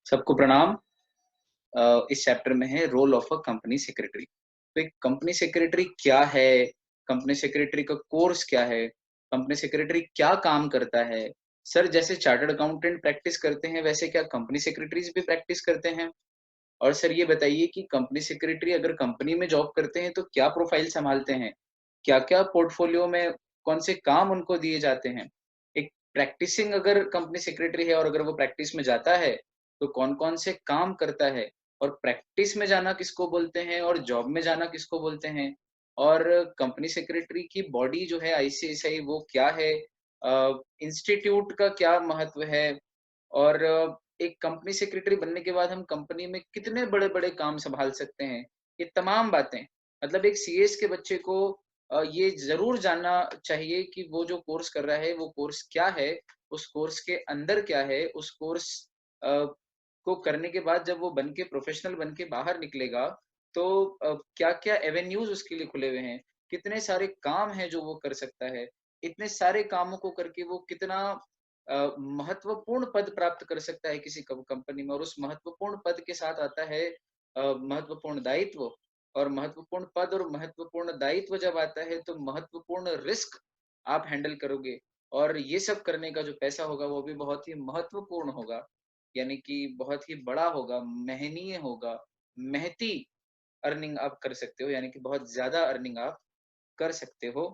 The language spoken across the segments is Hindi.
सबको प्रणाम। इस चैप्टर में है role of a company secretary. तो एक कंपनी सेक्रेटरी क्या है? कंपनी सेक्रेटरी का कोर्स क्या है? कंपनी सेक्रेटरी क्या काम करता है? सर, जैसे चार्टर्ड अकाउंटेंट प्रैक्टिस करते हैं वैसे क्या कंपनी सेक्रेटरीज भी प्रैक्टिस करते हैं? और सर ये बताइए कि कंपनी सेक्रेटरी अगर कंपनी में जॉब करते हैं तो क्या प्रोफाइल संभालते हैं? क्या-क्या पोर्टफोलियो में कौन से काम उनको दिए जाते हैं? एक प्रैक्टिसिंग अगर कंपनी सेक्रेटरी है और अगर वो प्रैक्टिस में जाता है, तो कौन-कौन से काम करता है? और प्रैक्टिस में जाना किसको बोलते हैं और जॉब में जाना किसको बोलते हैं? और कंपनी सेक्रेटरी की बॉडी जो है आईसीएसआई वो क्या है? इंस्टीट्यूट का क्या महत्व है? और एक कंपनी सेक्रेटरी बनने के बाद हम कंपनी में कितने बड़े-बड़े काम सँभाल सकते हैं? ये तमाम बातें मतलब एक सीएस के बच्चे को ये ज़रूर जानना चाहिए कि वो जो कोर्स कर रहा है, वो कोर्स क्या है? उस कोर्स के अंदर क्या है? उस कोर्स अ, को करने के बाद जब वो बन के प्रोफ़ेशनल बन के बाहर निकलेगा, तो क्या-क्या एवेन्यूज़ उसके लिए खुले हुए हैं? कितने सारे काम हैं जो वो कर सकता है? इतने सारे कामों को करके वो कितना महत्वपूर्ण पद प्राप्त कर सकता है किसी कंपनी में और उस महत्वपूर्ण पद के साथ आता है महत्वपूर्ण दायित्व और महत्वपूर्ण पद और महत्वपूर्ण दायित्व जब आता है तो महत्वपूर्ण रिस्क आप हैंडल करोगे और ये सब करने का जो पैसा होगा वो भी बहुत ही महत्वपूर्ण होगा यानी कि बहुत ही बड़ा होगा, महनीय होगा, महती अर्निंग आप कर सकते हो यानी कि बहुत ज्यादा अर्निंग आप कर सकते हो।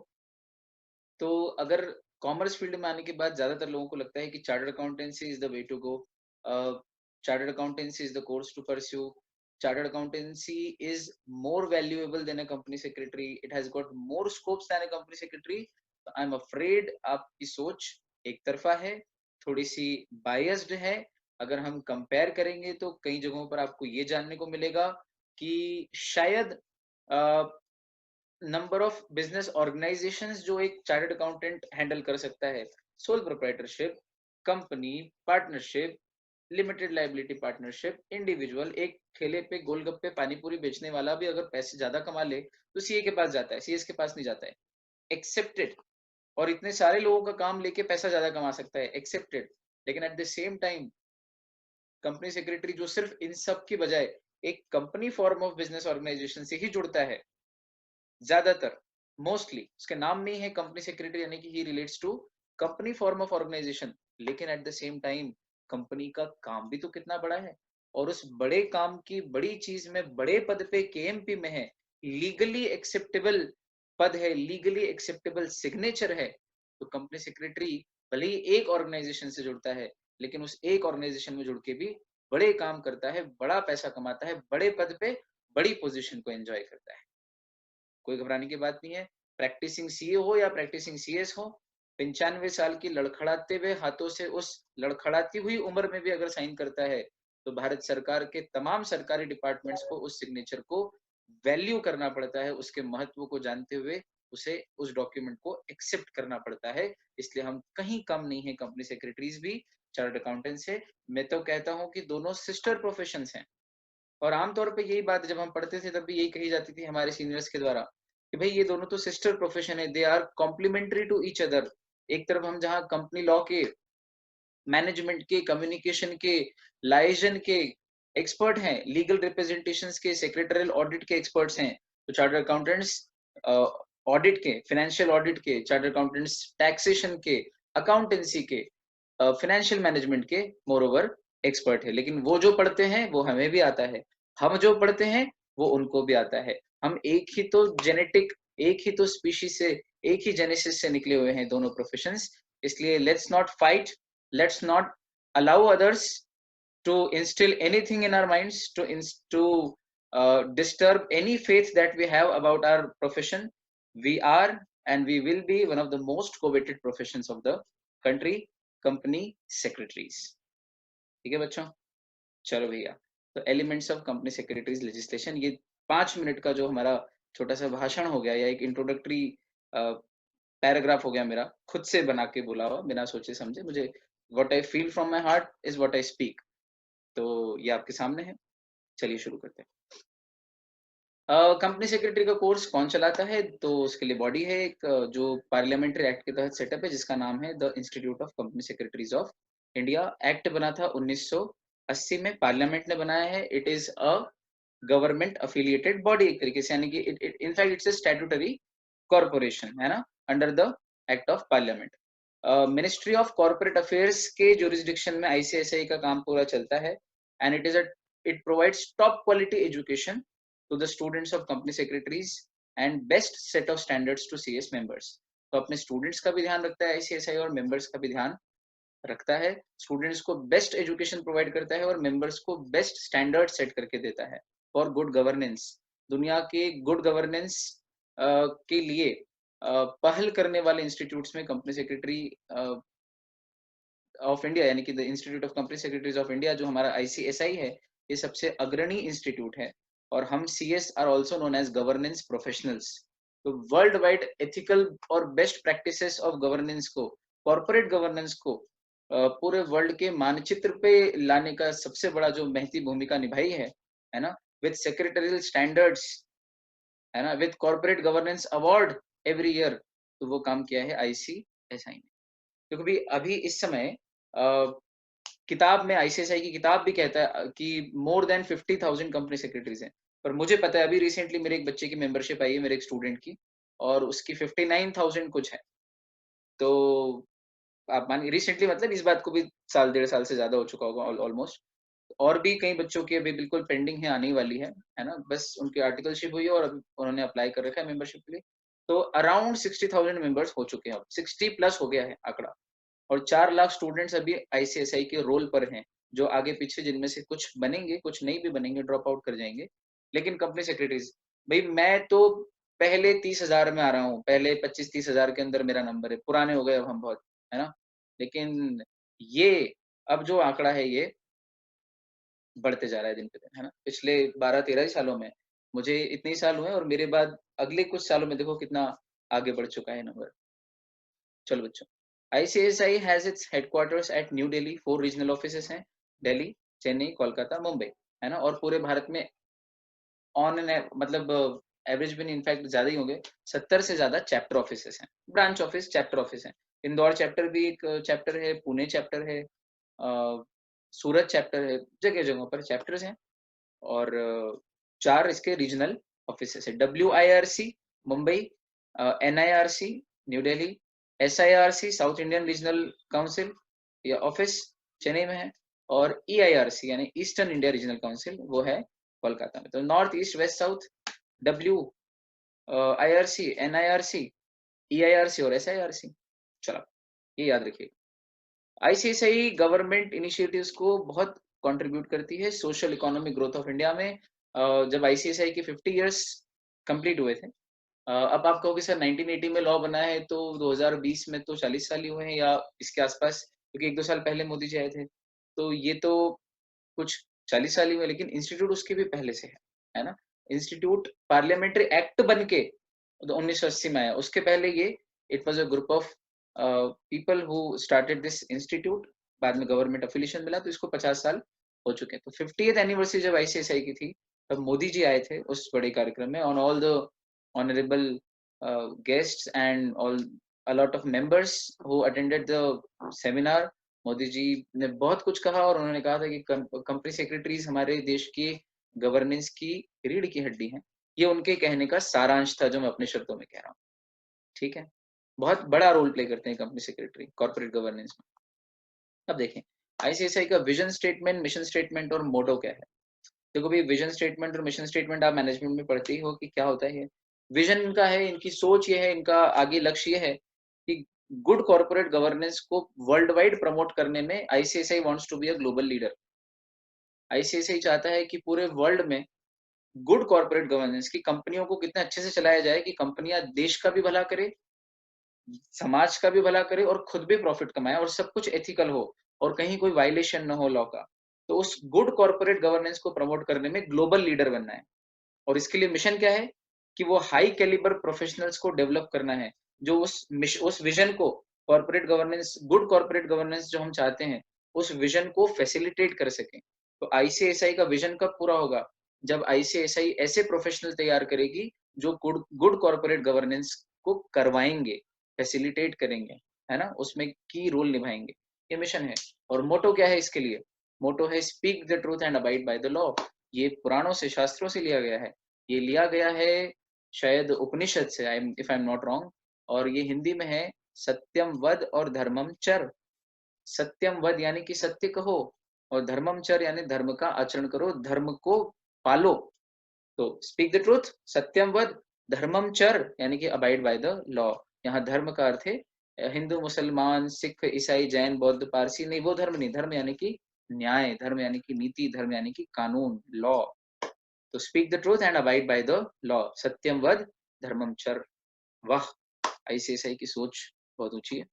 तो अगर कॉमर्स फील्ड में आने के बाद ज़्यादातर लोगों को लगता है कि chartered accountancy is the way to go. Chartered accountancy is the course to pursue. Chartered accountancy is more valuable than a company secretary. It has got more scopes than a company secretary. I am afraid आपकी सोच एक तरफा है, थोड़ी-सी बायस्ड है। अगर हम कंपेयर करेंगे तो कई जगहों पर आपको ये जानने को मिलेगा कि शायद अ, नंबर ऑफ बिजनेस ऑर्गेनाइजेशंस जो एक चार्टर्ड अकाउंटेंट हैंडल कर सकता है, sole proprietorship, company, partnership, limited liability partnership, individual. एक ठेले पे गोलगप्पे पानी पूरी बेचने वाला भी अगर पैसे ज्यादा कमा ले तो सीए के पास जाता है, सीएस के पास नहीं जाता है। एक्सेप्टेड। और इतने सारे लोगों का काम लेके पैसा ज्यादा कमा सकता है, एक्सेप्टेड। लेकिन at the same time company secretary जो सिर्फ इन सब की बजाय एक company form of business organisation से ही जुड़ता है, ज्यादातर मोस्टली उसके नाम में ही है कंपनी सेक्रेटरी यानी कि he relates to company form of organisation. लेकिन at the same time company का काम भी तो कितना बड़ा है और उस बड़े काम की बड़ी चीज में बड़े पद पे केएमपी में है, लीगली एक्सेप्टेबल पद है, लीगली एक्सेप्टेबल सिग्नेचर है। तो कंपनी सेक्रेटरी भले ही एक ऑर्गेनाइजेशन से जुड़ता है लेकिन उस एक ऑर्गेनाइजेशन में जुड़ के भी बड़े काम करता है, बड़ा पैसा कमाता है, बड़े पद पे बड़ी पोजीशन को एंजॉय करता है। कोई घबराने की बात नहीं है। प्रैक्टिसिंग सीए हो या प्रैक्टिसिंग सीएस हो, 95 साल की लड़खड़ाते हुए हाथों से उस लड़खड़ाती हुई उम्र में भी अगर साइन करता है तो भारत सरकार के तमाम सरकारी डिपार्टमेंट्स को उस सिग्नेचर को वैल्यू करना पड़ता है, उसके महत्व को जानते हुए उसे उस डॉक्यूमेंट को एक्सेप्ट करना पड़ता है। इसलिए हम कहीं कम नहीं है कंपनी सेक्रेटरीज भी चार्टर्ड अकाउंटेंट से। मैं तो कहता हूँ कि दोनों सिस्टर प्रोफेशन हैं। और आमतौर पे यही बात जब हम पढ़ते थे तब भी यही कही जाती थी हमारे सीनियर्स के द्वारा कि भाई ये दोनों तो सिस्टर प्रोफेशन है, they are complementary to each other. एक तरफ हम जहाँ कंपनी लॉ के, मैनेजमेंट के, कम्युनिकेशन के, लाइजन के एक्सपर्ट हैं, लीगल रिप्रेजेंटेशंस के, सेक्रेटरियल ऑडिट के एक्सपर्ट्स हैं, तो चार्टर्ड अकाउंटेंट्स ऑडिट के, फाइनेंशियल ऑडिट के, चार्टर्ड अकाउंटेंट्स टैक्सेशन के, अकाउंटेंसी के, फाइनेंशियल मैनेजमेंट के मोर ओवर एक्सपर्ट है। लेकिन वो जो पढ़ते हैं वो हमें भी आता है, हम जो पढ़ते हैं वो उनको भी आता है। हम एक ही तो जेनेटिक, एक ही तो स्पीशीज से, एक ही जेनेसिस से निकले हुए हैं दोनों प्रोफेशंस। इसलिए let's not fight, let's not allow others to instill anything in our minds to disturb any faith that we have about our profession. We are and we will be one of the most coveted professions of the country, company secretaries। ठीक है बच्चों, चलो भैया। तो elements of company secretaries legislation, ये 5 मिनट का जो हमारा छोटा सा भाषण हो गया या एक इंट्रोडक्टरी पैराग्राफ हो गया, मेरा खुद से बना के बोला हुआ बिना सोचे समझे। मुझे what I feel from my heart is what I speak. तो ये आपके सामने है, चलिए शुरू करते हैं। कंपनी सेक्रेटरी का कोर्स कौन चलाता है? तो उसके लिए बॉडी है एक जो पार्लियामेंट्री एक्ट के तहत सेटअप है जिसका नाम है the institute of company secretaries of India. Act बना था 19 80 में पार्लियामेंट ने बनाया है। It is a government affiliated body एक तरीके से, यानी कि in fact it's a statutory corporation, है ना, under the act of parliament. Ministry of corporate affairs के जुरिस्डिक्शन में आईसीएसआई का काम पूरा चलता है, and it provides top quality education to the students of company secretaries and best set of standards to CS members. तो अपने स्टूडेंट्स का भी ध्यान रखता है आईसीएसआई और मेंबर्स का भी ध्यान रखता है। स्टूडेंट्स को बेस्ट एजुकेशन प्रोवाइड करता है और मेंबर्स को बेस्ट स्टैंडर्ड सेट करके देता है फॉर गुड गवर्नेंस। दुनिया के गुड गवर्नेंस के लिए पहल करने वाले इंस्टीट्यूट्स में कंपनी सेक्रेटरी ऑफ इंडिया, यानी कि the institute of company secretaries of India, जो हमारा आईसीएसआई है, ये सबसे अग्रणी इंस्टीट्यूट है। और हम CS are also known as governance professionals. तो वर्ल्ड वाइड एथिकल और बेस्ट प्रैक्टिसेस ऑफ गवर्नेंस को, कॉर्पोरेट गवर्नेंस को पूरे वर्ल्ड के मानचित्र पे लाने का सबसे बड़ा जो महती भूमिका निभाई है ना, विद सेक्रेटरियल स्टैंडर्ड्स, है ना, with corporate governance award every year, तो वो काम किया है आईसीएसआई ने। क्योंकि अभी इस समय किताब में, आईसीएसआई की किताब भी कहता है कि मोर देन 50,000 कंपनी सेक्रेटरीज हैं। पर मुझे पता है, अभी रिसेंटली मेरे एक बच्चे की मेंबरशिप आई है, मेरे एक स्टूडेंट की, और उसकी 59,000 कुछ है। तो आप मान रिसेंटली, मतलब इस बात को भी साल 1.5 साल से ज्यादा हो चुका होगा ऑलमोस्ट। और भी कई बच्चों की अभी बिल्कुल पेंडिंग है, आने वाली है ना, बस उनकी आर्टिकलशिप हुई है और अभी उन्होंने अप्लाई कर रखा है मेंबरशिप के लिए। तो अराउंड 60,000 मेंबर्स हो चुके हैं, अब 60 प्लस हो गया है आंकड़ा। और 4 लाख स्टूडेंट्स अभी आईसीएसआई के रोल पर हैं, जो आगे पीछे, जिनमें से कुछ बनेंगे, कुछ नहीं भी बनेंगे, ड्रॉप आउट कर जाएंगे। लेकिन कंपनी सेक्रेटरीज, भाई मैं तो पहले 30,000 में आ रहा हूँ, पहले 25-30,000 के अंदर मेरा नंबर है, पुराने हो गए अब हम बहुत, है ना। लेकिन ये अब जो आंकड़ा है, ये बढ़ते जा रहा है दिन पे दिन, है ना। पिछले 12-13 ही सालों में, मुझे इतने ही साल हुए, और मेरे बाद अगले कुछ सालों में देखो कितना आगे बढ़ चुका है नंबर। चलो बच्चों, ICSI has its headquarters at New Delhi. 4 regional offices हैं, दिल्ली, चेन्नई, कोलकाता, मुंबई, है ना। और पूरे भारत में ऑन एन, मतलब एवरेज भी नहीं, इनफैक्ट ज्यादा ही होंगे, 70 से ज्यादा चैप्टर ऑफिसेस हैं, ब्रांच ऑफिस, चैप्टर ऑफिस हैं। इंदौर चैप्टर भी एक चैप्टर है, पुणे चैप्टर है, सूरत चैप्टर है, जगह जगहों पर चैप्टर्स हैं। और 4 इसके रीजनल ऑफिसेस है, WIRC Mumbai, NIRC new Delhi, SIRC south Indian regional council या ऑफिस चेन्नई में है, और EIRC यानी ईस्टर्न इंडिया रीजनल काउंसिल, वो है कोलकाता में। तो north east west south, WIRC, NIRC, EIRC और SIRC। चलो, ये याद रखिए। आईसीआईसीआई गवर्नमेंट इनिशिएटिव्स को बहुत कंट्रीब्यूट करती है social economic growth of India में। जब आईसीआईसीआई के 50 इयर्स कंप्लीट हुए थे, अब आप कहोगे सर 1980 में लॉ बना है, तो 2020 में तो 40 साल ही हुए हैं या इसके आसपास, क्योंकि 1-2 साल पहले मोदी जी आए थे। तो ये तो कुछ 40 साल ही हुए, लेकिन इंस्टीट्यूट उसके भी पहले से है ना। इंस्टीट्यूट पार्लियामेंट्री एक्ट बन के तो 1980 में आया, उसके पहले ये it was a group of people who started this institute. बाद में गवर्नमेंट अफिलिएशन मिला, तो इसको 50 साल हो चुके हैं। तो 50th एनिवर्सरी जब आईसीआईसीआई की थी, तब मोदी जी आए थे उस बड़े कार्यक्रम में, on all the honourable guests and all a lot of members who attended the seminar। Modi ji ने बहुत कुछ कहा, और उन्होंने कहा था कि कंपनी सेक्रेटरीज हमारे देश की गवर्नेंस की रीढ़ की हड्डी हैं। ये उनके कहने का सारांश था, जो मैं अपने शब्दों में कह रहा हूँ। ठीक है, बहुत बड़ा रोल प्ले करते हैं कंपनी सेक्रेटरी कॉर्पोरेट गवर्नेंस में। अब देखें आईसीआईसीआई का विजन स्टेटमेंट, मिशन स्टेटमेंट और मोटो क्या है। देखो भाई, विजन स्टेटमेंट और मिशन स्टेटमेंट आप मैनेजमेंट में पढ़ते ही हो कि क्या होता है ये। विजन इनका है, इनकी सोच ये है, इनका आगे लक्ष्य ये है कि गुड कॉर्पोरेट गवर्नेंस को वर्ल्ड वाइड प्रमोट करने में ICICI wants to be a global leader. ICICI चाहता है कि पूरे वर्ल्ड में गुड कॉर्पोरेट गवर्नेंस की, कंपनियों को कितने अच्छे से चलाया जाए कि कंपनियां देश का भी भला करे, समाज का भी भला करे, और खुद भी प्रॉफिट कमाए, और सब कुछ एथिकल हो, और कहीं कोई वायलेशन न हो लॉ का। तो उस गुड कॉर्पोरेट गवर्नेंस को प्रमोट करने में ग्लोबल लीडर बनना है। और इसके लिए मिशन क्या है कि वो हाई कैलिबर प्रोफेशनल्स को डेवलप करना है, जो उस विजन को, corporate governance, good corporate governance जो हम चाहते हैं, उस विजन को फैसिलिटेट कर सकें। तो आईसीआईसीआई का विजन कब पूरा होगा, जब आईसीआईसीआई ऐसे प्रोफेशनल तैयार करेगी जो गुड कॉर्पोरेट गवर्नेंस को करवाएंगे, फैसिलिटेट करेंगे, है ना, उसमें की रोल निभाएंगे। ये मिशन है। और मोटो क्या है इसके लिए, मोटो है speak the truth and abide by the law. ये पुराणों से, शास्त्रों से लिया गया है। ये लिया गया है शायद उपनिषद से, if I am not wrong. और ये हिंदी में है सत्यम वद और धर्मम चर। सत्यम वद यानी कि सत्य कहो, और धर्मम चर यानी धर्म का आचरण करो, धर्म को पालो। तो स्पीक द ट्रूथ, सत्यम वद, धर्मम चर यानी कि अबाइड बाय द लॉ। यहाँ धर्म का अर्थ है हिंदू, मुसलमान, सिख, ईसाई, जैन, बौद्ध, पारसी नहीं, वो धर्म नहीं। धर्म यानी कि न्याय, धर्म यानी कि नीति, धर्म यानी कि कानून, लॉ। तो speak the truth and abide by the law, सत्यम वद धर्मम चर। वाह, आईसीएसआई की सोच बहुत ऊंची है।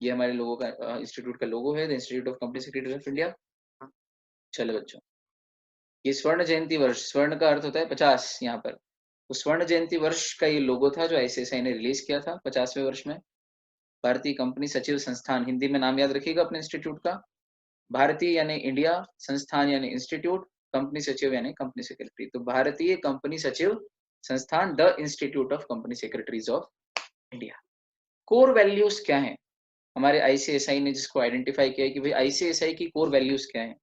ये हमारे लोगों का इंस्टीट्यूट का लोगो है, the institute of company secretary of India. चलो बच्चों, ये स्वर्ण जयंती वर्ष, स्वर्ण का अर्थ होता है 50 यहाँ पर। तो स्वर्ण जयंती वर्ष का ये लोगो था जो आईसीएसआई ने रिलीज किया था 50वें वर्ष में। भारतीय कंपनी सचिव संस्थान, हिंदी में नाम याद रखिएगा अपने इंस्टीट्यूट का। भारतीय यानी इंडिया, संस्थान यानी इंस्टीट्यूट, कंपनी सचिव यानी कंपनी सेक्रेटरी। तो भारतीय कंपनी सचिव संस्थान, the institute of company secretaries of India. Core values क्या है हमारे आईसीएसआई ने, जिसको आइडेंटिफाई किया है कि भाई आईसीएसआई की कोर वैल्यूज क्या है,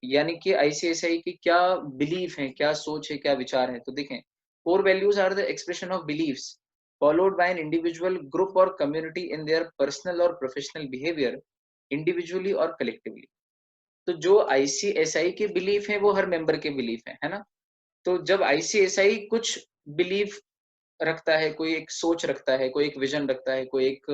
यानी कि आईसीएसआई की क्या बिलीफ है, क्या सोच है, क्या विचार है। तो देखें, core values are the expression of believes followed by an individual, group और कम्युनिटी इन देयर पर्सनल और प्रोफेशनल बिहेवियर, इंडिविजुअली और कलेक्टिवली। तो जो आईसीएसआई के बिलीफ है वो हर मेंबर के बिलीफ है ना। तो जब आईसीएसआई कुछ बिलीफ रखता है, कोई एक सोच रखता है, कोई एक विजन रखता है, कोई एक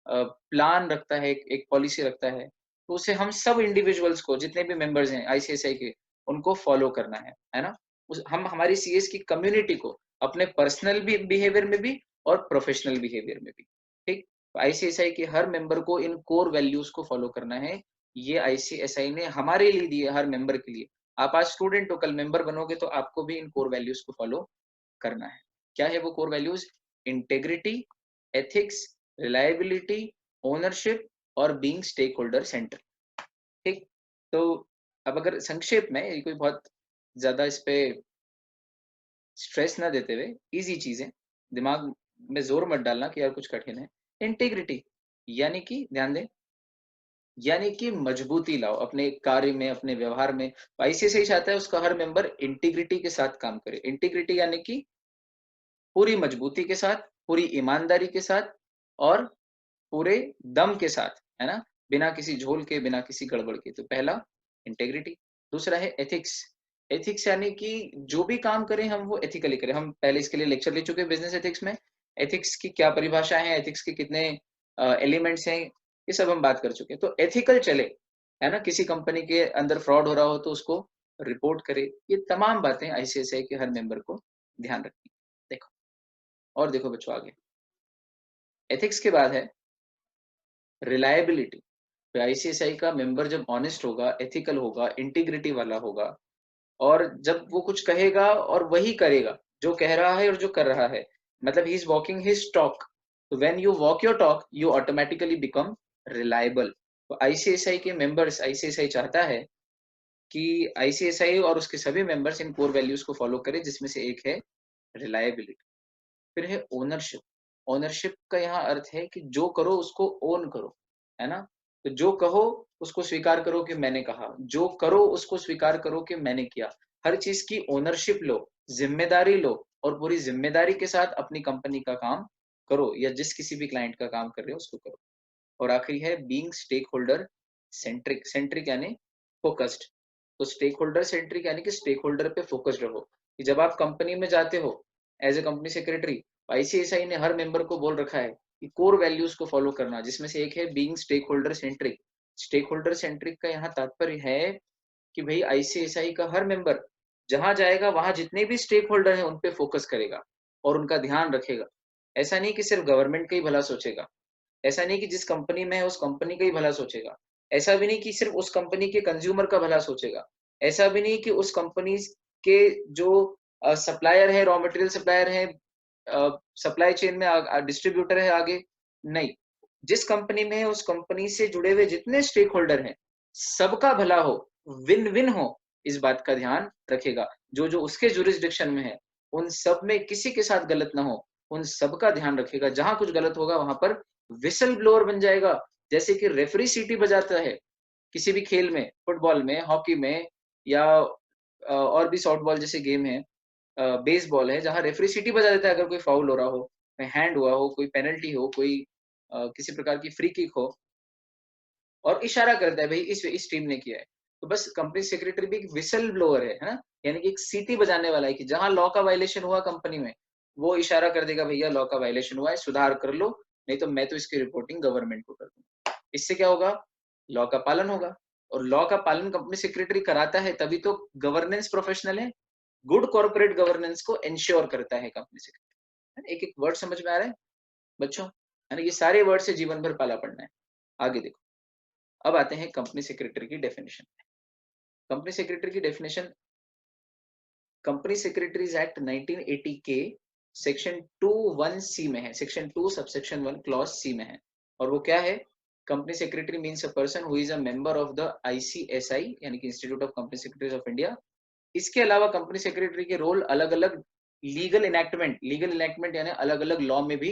प्लान रखता है, एक पॉलिसी रखता है, तो उसे हम सब इंडिविजुअल्स को, जितने भी मेंबर्स हैं आईसीएसआई के, उनको फॉलो करना है ना। हम हमारी सीएस की कम्युनिटी को अपने पर्सनल भी बिहेवियर में भी और प्रोफेशनल बिहेवियर में भी, ठीक। तो आईसीएसआई के हर मेंबर को इन कोर वैल्यूज को फॉलो करना है। ये आईसीएसआई ने हमारे लिए दिए, हर मेंबर के लिए। आप आज स्टूडेंट हो, कल मेंबर बनोगे तो आपको भी इन कोर वैल्यूज को फॉलो करना है। क्या है वो core values? Integrity, ethics, reliability, ownership और बीइंग स्टेक होल्डर सेंटर, ठीक। तो अब अगर संक्षेप में, ये कोई बहुत ज्यादा इस पे स्ट्रेस ना देते हुए, इजी चीजें, दिमाग में जोर मत डालना कि यार कुछ कठिन है। इंटीग्रिटी यानी कि, ध्यान दें, यानी कि मजबूती लाओ अपने कार्य में, अपने व्यवहार में। आईसीएसआई चाहता है उसका हर मेंबर इंटीग्रिटी के साथ काम करे। इंटीग्रिटी यानी कि पूरी मजबूती के साथ, पूरी ईमानदारी के साथ और पूरे दम के साथ, है ना, बिना किसी झोल के, बिना किसी गड़बड़ के। तो पहला इंटेग्रिटी। दूसरा है एथिक्स। एथिक्स यानी कि जो भी काम करें हम वो एथिकली करें। हम पहले इसके लिए लेक्चर ले चुके हैं बिजनेस एथिक्स में। एथिक्स की क्या परिभाषा है, एथिक्स के कितने एलिमेंट्स हैं, ये सब हम बात कर चुके हैं। तो एथिकल चले, है ना, किसी कंपनी के अंदर फ्रॉड हो रहा हो तो उसको रिपोर्ट करे। ये तमाम बातें आईसीएसआई के हर मेंबर को ध्यान रखनी। देखो, और देखो बच्चों आगे, एथिक्स के बाद है रिलायबिलिटी। तो आईसीएसआई का मेंबर जब ऑनेस्ट होगा, एथिकल होगा, इंटीग्रिटी वाला होगा, और जब वो कुछ कहेगा और वही करेगा जो कह रहा है और जो कर रहा है, मतलब he is walking his talk. तो when you walk your talk you automatically become reliable. तो आईसीएसआई के मेंबर्स, आईसीएसआई चाहता है कि आईसीएसआई और उसके सभी मेंबर्स इन कोर वैल्यूज को फॉलो करें, जिसमें से एक है रिलायबिलिटी। फिर है ओनरशिप। ओनरशिप का यहाँ अर्थ है कि जो करो उसको ओन करो, है ना। तो जो कहो उसको स्वीकार करो कि मैंने कहा, जो करो उसको स्वीकार करो कि मैंने किया। हर चीज की ओनरशिप लो, जिम्मेदारी लो, और पूरी जिम्मेदारी के साथ अपनी कंपनी का काम करो, या जिस किसी भी क्लाइंट का काम कर रहे हो उसको करो। और आखिरी है being stakeholder centric. Centric यानी फोकस्ड। तो स्टेक होल्डर सेंट्रिक यानी कि स्टेक होल्डर पे फोकस्ड रहो। कि जब आप कंपनी में जाते हो as a company secretary, ICICI ने हर मेंबर को बोल रखा है कि कोर वैल्यूज को फॉलो करना, जिसमें से एक है being stakeholder centric. Stakeholder centric का यहाँ तात्पर्य है कि भाई आईसीआईसीआई का हर मेंबर जहां जाएगा वहां जितने भी स्टेक होल्डर हैं उन पे फोकस करेगा और उनका ध्यान रखेगा। ऐसा नहीं कि सिर्फ गवर्नमेंट का ही भला सोचेगा, ऐसा नहीं कि जिस कंपनी में है उस कंपनी का ही भला सोचेगा, ऐसा भी नहीं कि सिर्फ उस कंपनी के कंज्यूमर का भला सोचेगा, ऐसा भी नहीं कि उस कंपनी के जो सप्लायर है, रॉ मटेरियल सप्लायर है, सप्लाई चेन में डिस्ट्रीब्यूटर है आगे, नहीं, जिस कंपनी में है उस कंपनी से जुड़े हुए जितने स्टेक होल्डर हैं सबका भला हो, विन विन हो, इस बात का ध्यान रखेगा। जो जो उसके जुरिस्डिक्शन में है उन सब में किसी के साथ गलत ना हो, उन सब का ध्यान रखेगा। जहां कुछ गलत होगा वहां पर विसल ब्लोअर बन जाएगा। जैसे कि रेफरी सीटी बजाता है किसी भी खेल में, फुटबॉल में, हॉकी में या और भी सॉफ्टबॉल जैसे गेम है, बेसबॉल है, जहाँ रेफरी सीटी बजा देता है अगर कोई फाउल हो रहा हो, हैंड हुआ हो, कोई पेनल्टी हो, कोई किसी प्रकार की फ्री किक हो, और इशारा करता है भाई इस टीम ने किया है। तो बस कंपनी सेक्रेटरी भी एक व्हिसल ब्लोअर है ना? यानी कि एक सीटी बजाने वाला है कि जहाँ लॉ का वायलेशन हुआ कंपनी में, वो इशारा कर देगा भैया लॉ का वायलेशन हुआ है, सुधार कर लो, नहीं तो मैं तो इसकी रिपोर्टिंग गवर्नमेंट को कर दूंगा। इससे क्या होगा? लॉ का पालन होगा, और लॉ का पालन कंपनी सेक्रेटरी कराता है तभी तो गवर्नेंस प्रोफेशनल है। गुड कॉर्पोरेट गवर्नेंस को इंश्योर करता है कंपनी सेक्रेटरी। एक एक वर्ड समझ में आ रहा है बच्चों? है ना? ये सारे वर्ड से जीवन भर पाला पड़ना है। आगे देखो, अब आते हैं कंपनी सेक्रेटरी की डेफिनेशन। कंपनी सेक्रेटरी की डेफिनेशन कंपनी सेक्रेटरीज एक्ट 1980 के सेक्शन 2(1)(c) में है। सेक्शन 2 सबसेक्शन 1 क्लॉज सी में है, और वो क्या है? Company secretary means a person who is a member of the ICSI, यानी कि institute of company secretaries of India. इसके अलावा कंपनी सेक्रेटरी के रोल अलग अलग लीगल इनैक्टमेंट यानी अलग अलग लॉ में भी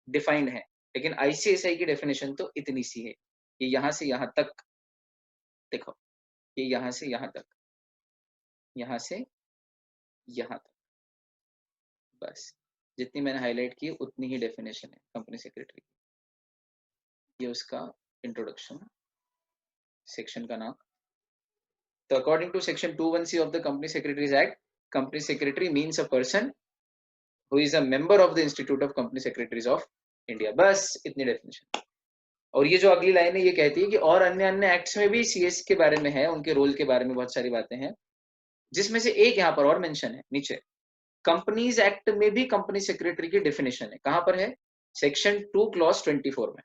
डिफाइंड है, लेकिन आईसीएसआई की डेफिनेशन तो इतनी सी है कि यहाँ से यहाँ तक। देखो, ये यहाँ से यहाँ तक, यहाँ से यहाँ तक, बस जितनी मैंने हाईलाइट की उतनी ही डेफिनेशन है कंपनी सेक्रेटरी की। ये उसका इंट्रोडक्शन, सेक्शन का नाम। तो according to section 2(1)(c) of the company secretaries act, company secretary means a person who is a member of the institute of company secretaries of India. बस इतनी डेफिनेशन। और ये जो अगली लाइन है ये कहती है कि और अन्य अन्य एक्ट्स में भी सीएस के बारे में है, उनके रोल के बारे में बहुत सारी बातें हैं, जिसमें से एक यहाँ पर और मेंशन है नीचे। कंपनीज एक्ट में भी कंपनी सेक्रेटरी की डेफिनेशन है। कहां पर है? सेक्शन 2 क्लॉज 24 में।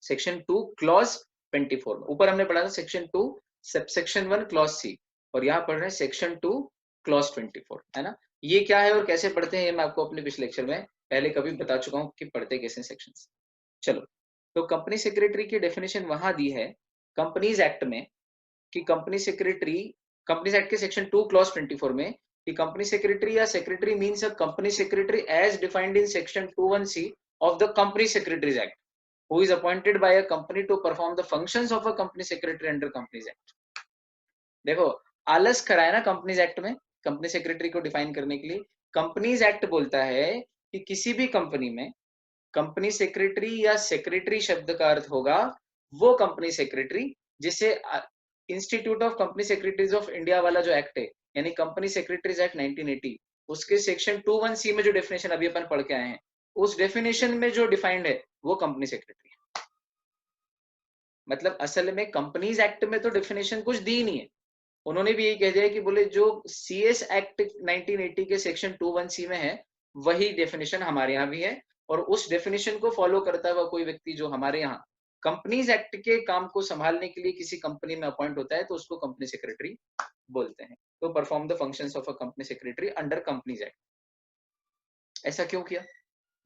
सेक्शन 2 क्लॉज 24 में। ऊपर हमने पढ़ा था सेक्शन 2 सबसेक्शन 1 क्लॉज सी, और यहाँ पढ़ रहे हैं सेक्शन 2 क्लॉज 24, है ना? ये क्या है और कैसे पढ़ते हैं ये मैं आपको अपने पिछले लेक्चर में पहले कभी बता चुका हूँ कि पढ़ते कैसे सेक्शन। चलो, तो कंपनी सेक्रेटरी की डेफिनेशन वहां दी है कंपनीज एक्ट में कि कंपनी सेक्रेटरी, कंपनीज एक्ट के सेक्शन 2 क्लॉज 24 में, कि कंपनी सेक्रेटरी या secretary means a company secretary as defined in section 2(1)(c) of the company secretaries act, who is appointed by a company to perform the functions of a company secretary under companies act। देखो, आलस करा है ना कंपनीज एक्ट में कंपनी सेक्रेटरी को डिफाइन करने के लिए। कंपनीज एक्ट बोलता है कि किसी भी कंपनी में कंपनी सेक्रेटरी या सेक्रेटरी शब्द का अर्थ होगा वो कंपनी सेक्रेटरी जिसे institute of company secretaries of India वाला जो एक्ट है, यानी कंपनी सेक्रेटरीज एक्ट 1980, उसके सेक्शन 2(1)(c) में जो डेफिनेशन अभी अपन पढ़ के आए हैं, उस डेफिनेशन में जो डिफाइंड है वो कंपनी सेक्रेटरी है। मतलब असल में कंपनीज एक्ट में तो डेफिनेशन कुछ दी नहीं है, उन्होंने भी यही कह दिया कि बोले जो सीएस एक्ट 1980 के सेक्शन 2(1)(c) में है वही डेफिनेशन हमारे यहाँ भी है, और उस डेफिनेशन को फॉलो करता हुआ कोई व्यक्ति जो हमारे यहाँ कंपनीज एक्ट के काम को संभालने के लिए किसी कंपनी में अपॉइंट होता है तो उसको कंपनी सेक्रेटरी बोलते हैं। तो perform the functions of a company secretary under companies act. ऐसा क्यों किया?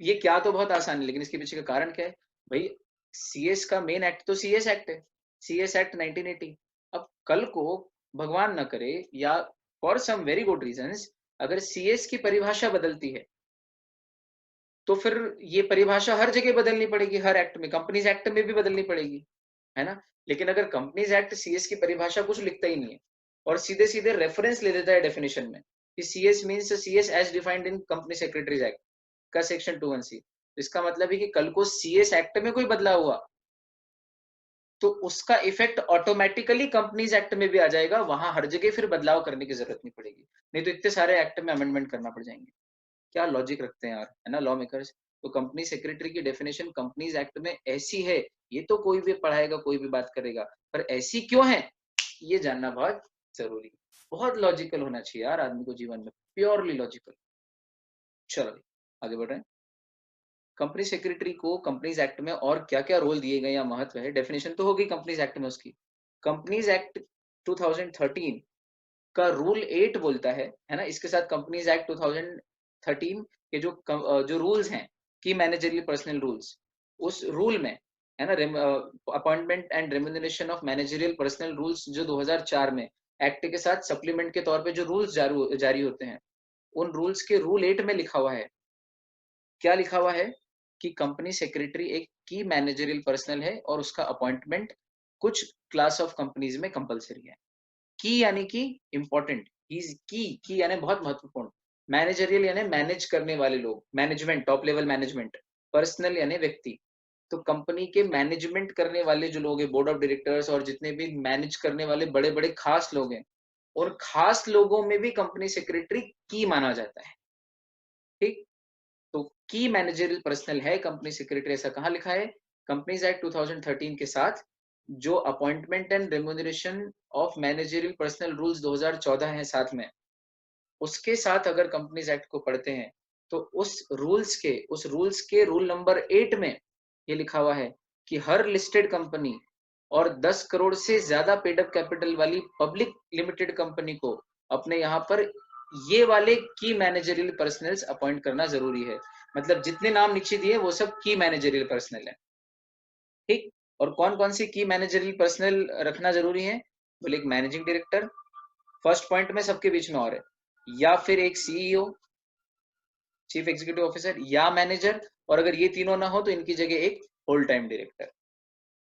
ये क्या तो बहुत आसान है, लेकिन इसके पीछे का कारण क्या है भाई? सीएस का मेन एक्ट तो सीएस एक्ट है, सीएस एक्ट 1980। अब कल को भगवान न करे या for some very good reasons अगर सीएस की परिभाषा बदलती है तो फिर ये परिभाषा हर जगह बदलनी पड़ेगी, हर एक्ट में, कंपनीज एक्ट में भी बदलनी पड़ेगी, है ना? लेकिन अगर कंपनीज एक्ट सीएस की परिभाषा कुछ लिखता ही नहीं है और सीधे सीधे रेफरेंस ले देता है डेफिनेशन में कि CS means CS as defined in company secretaries act का सेक्शन 2(1)(c), तो इसका मतलब है कि कल को सीएस एक्ट में कोई बदलाव हुआ तो उसका इफेक्ट ऑटोमेटिकली कंपनीज एक्ट में भी आ जाएगा, वहां हर जगह फिर बदलाव करने की जरूरत नहीं पड़ेगी, नहीं तो इतने सारे एक्ट में अमेंडमेंट करना पड़ जाएंगे। क्या लॉजिक रखते हैं यार, है ना लॉ मेकर्स? तो कंपनी सेक्रेटरी की डेफिनेशन कंपनीज एक्ट में ऐसी है, ये तो कोई भी पढ़ाएगा कोई भी बात करेगा, पर ऐसी क्यों है ये जानना बहुत जरूरी है। बहुत लॉजिकल होना चाहिए यार आदमी को जीवन में, प्योरली लॉजिकल। चलो आगे बढ़ रहे हैं। कंपनी सेक्रेटरी को कंपनीज एक्ट में और क्या क्या रोल दिए गए या महत्व है, डेफिनेशन तो होगी कंपनीज एक्ट में उसकी। कंपनीज एक्ट 2013 का रूल 8 बोलता है ना? इसके साथ कंपनीज एक्ट 2013 के जो रूल्स हैं, की मैनेजरियल पर्सनल रूल्स, उस रूल में है ना appointment and remuneration of managerial personal rules जो 2004 में एक्ट के साथ सप्लीमेंट के तौर पे जो रूल्स जारी होते हैं, उन रूल्स के रूल 8 में लिखा हुआ है, क्या लिखा हुआ है कि कंपनी सेक्रेटरी एक की मैनेजरियल पर्सनल है और उसका अपॉइंटमेंट कुछ क्लास ऑफ कंपनीज में कंपलसरी है। की यानी कि इंपॉर्टेंट, की यानी बहुत महत्वपूर्ण, मैनेजरियल यानी मैनेज करने वाले लोग, management, top level management, personal यानी व्यक्ति। तो कंपनी के मैनेजमेंट करने वाले जो लोग हैं, बोर्ड ऑफ डायरेक्टर्स और जितने भी मैनेज करने वाले बड़े बड़े खास लोग हैं, और खास लोगों में भी कंपनी सेक्रेटरी की माना जाता है। ठीक, तो की मैनेजरियल पर्सनल है कंपनी सेक्रेटरी। ऐसा कहाँ लिखा है? कंपनीज एक्ट 2013 के साथ जो appointment and remuneration of managerial personal rules 2014 है साथ में, उसके साथ अगर कंपनीज एक्ट को पढ़ते हैं तो उस रूल्स के रूल नंबर 8 में ये लिखा हुआ है कि हर लिस्टेड कंपनी और 10 करोड़ से ज्यादा पेड अप कैपिटल वाली पब्लिक लिमिटेड कंपनी को अपने यहाँ पर ये वाले की मैनेजरियल पर्सनल्स अपॉइंट करना जरूरी है। मतलब जितने नाम नीचे दिए वो सब की मैनेजरियल पर्सनल है। ठीक, और कौन कौन सी की मैनेजरियल पर्सनल रखना जरूरी है? बोले एक मैनेजिंग डायरेक्टर, फर्स्ट पॉइंट में सबके बीच में और है, या फिर एक सीईओ, चीफ एग्जीक्यूटिव ऑफिसर, या मैनेजर, और अगर ये तीनों ना हो तो इनकी जगह एक होल टाइम डायरेक्टर।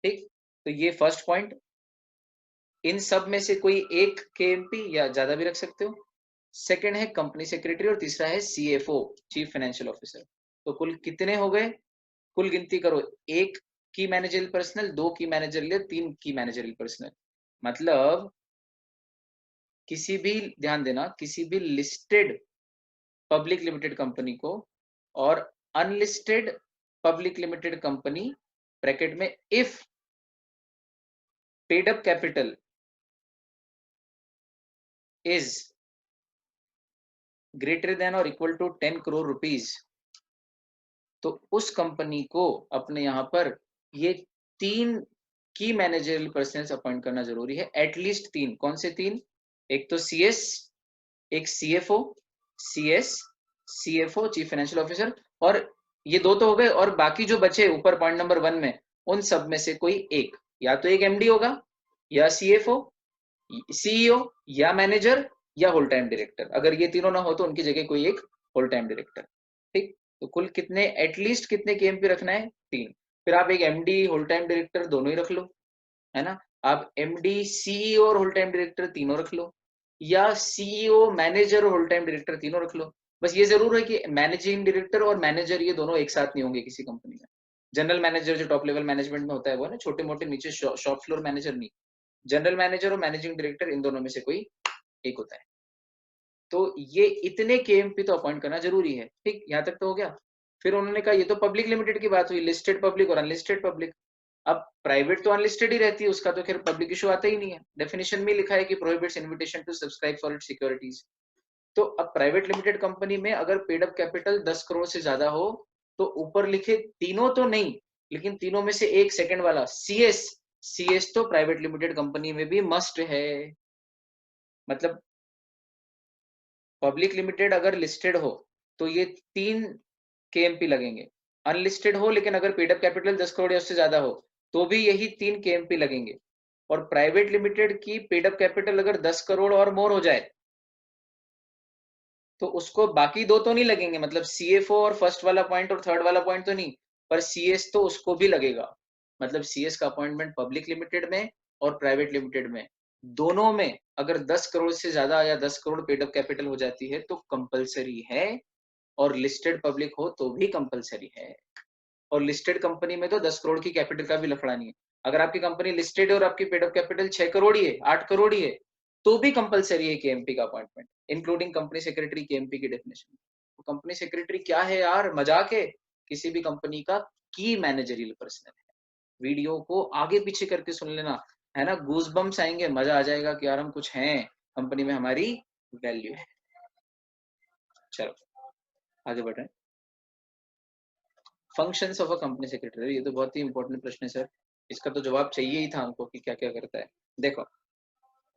ठीक, तो ये फर्स्ट पॉइंट। इन सब में से कोई एक केएमपी या ज्यादा भी रख सकते हो। सेकंड है कंपनी सेक्रेटरी और तीसरा है सीएफओ, चीफ फाइनेंशियल ऑफिसर। तो कुल कितने हो गए? कुल गिनती करो, एक की मैनेजरियल पर्सनल, दो की मैनेजरियल, तीन की मैनेजरियल पर्सनल। मतलब किसी भी, ध्यान देना, किसी भी लिस्टेड पब्लिक लिमिटेड कंपनी को और unlisted public limited company, bracket में if paid up capital is greater than और इक्वल टू 10 करोड़ रुपीज, तो उस कंपनी को अपने यहाँ पर ये तीन की मैनेजरियल पर्सनल्स अपॉइंट करना जरूरी है। एटलीस्ट तीन। कौन से तीन? एक तो सीएस, एक CFO, CS, CFO chief financial officer, और ये दो तो हो गए, और बाकी जो बचे ऊपर पॉइंट नंबर 1 में, उन सब में से कोई एक, या तो एक एमडी होगा, या सीएफओ, सीईओ, या मैनेजर, या होल टाइम डायरेक्टर। अगर ये तीनों ना हो तो उनकी जगह कोई एक होल टाइम डायरेक्टर। ठीक, तो कुल कितने, एटलीस्ट कितने केएमपी रखना है? तीन। फिर आप एक एमडी होल टाइम डायरेक्टर दोनों ही रख लो, है ना। आप एमडी सीईओ और होल टाइम डायरेक्टर तीनों रख लो, या सीईओ मैनेजर और होल टाइम डायरेक्टर तीनों रख लो। बस ये जरूर है कि मैनेजिंग डायरेक्टर और मैनेजर ये दोनों एक साथ नहीं होंगे किसी कंपनी में। जनरल मैनेजर जो टॉप लेवल मैनेजमेंट में होता है वो है ना, छोटे मोटे नीचे शॉप फ्लोर मैनेजर नहीं। जनरल मैनेजर और मैनेजिंग डायरेक्टर इन दोनों में से कोई एक होता है। तो ये इतने केएमपी तो अपॉइंट करना जरूरी है। ठीक, यहाँ तक तो हो गया। फिर उन्होंने कहा ये तो पब्लिक लिमिटेड की बात हुई, लिस्टेड पब्लिक और अनलिस्टेड पब्लिक। अब प्राइवेट तो अनलिस्टेड ही रहती है, उसका तो खैर पब्लिक इशू आता ही नहीं है। डेफिनेशन में लिखा है कि prohibits invitation to subscribe for its securities. तो अब प्राइवेट लिमिटेड कंपनी में अगर पेड अप कैपिटल 10 करोड़ से ज्यादा हो तो ऊपर लिखे तीनों तो नहीं, लेकिन तीनों में से एक सेकंड वाला सीएस, सीएस तो प्राइवेट लिमिटेड कंपनी में भी मस्ट है। मतलब पब्लिक लिमिटेड अगर लिस्टेड हो तो ये तीन केएमपी लगेंगे। अनलिस्टेड हो लेकिन अगर पेड अप कैपिटल 10 करोड़ या उससे ज्यादा हो तो भी यही तीन केएमपी लगेंगे। और प्राइवेट लिमिटेड की पेड अप कैपिटल अगर 10 करोड़ और मोर हो जाए तो उसको बाकी दो तो नहीं लगेंगे, मतलब सीएफओ और फर्स्ट वाला पॉइंट और थर्ड वाला पॉइंट तो नहीं, पर सीएस तो उसको भी लगेगा। मतलब सीएस का अपॉइंटमेंट पब्लिक लिमिटेड में और प्राइवेट लिमिटेड में दोनों में अगर 10 करोड़ से ज्यादा या 10 करोड़ पेड अप कैपिटल हो जाती है तो कंपलसरी है, और लिस्टेड पब्लिक हो तो भी कंपलसरी है। और लिस्टेड कंपनी में तो 10 करोड़ की कैपिटल का भी लफड़ा नहीं है। अगर आपकी कंपनी लिस्टेड है और आपकी पेड अप कैपिटल 6 करोड़ ही है, 8 करोड़ ही है, तो भी कंपलसरी है केएमपी का appointment, including company secretary. KMP की डेफिनेशन, तो कंपनी सेक्रेटरी क्या है यार? मजाक है? किसी भी कंपनी का की मैनेजरियल पर्सनल है। वीडियो को आगे पीछे करके सुन लेना, है ना, गूज बम्स आएंगे, मजा आ जाएगा कि यार हम कुछ हैं, कंपनी में हमारी वैल्यू है। चलो आगे बढ़ रहे हैं। Functions of a company secretary, ये तो बहुत ही इंपॉर्टेंट प्रश्न है सर, इसका तो जवाब चाहिए ही था हमको कि क्या क्या करता है। देखो,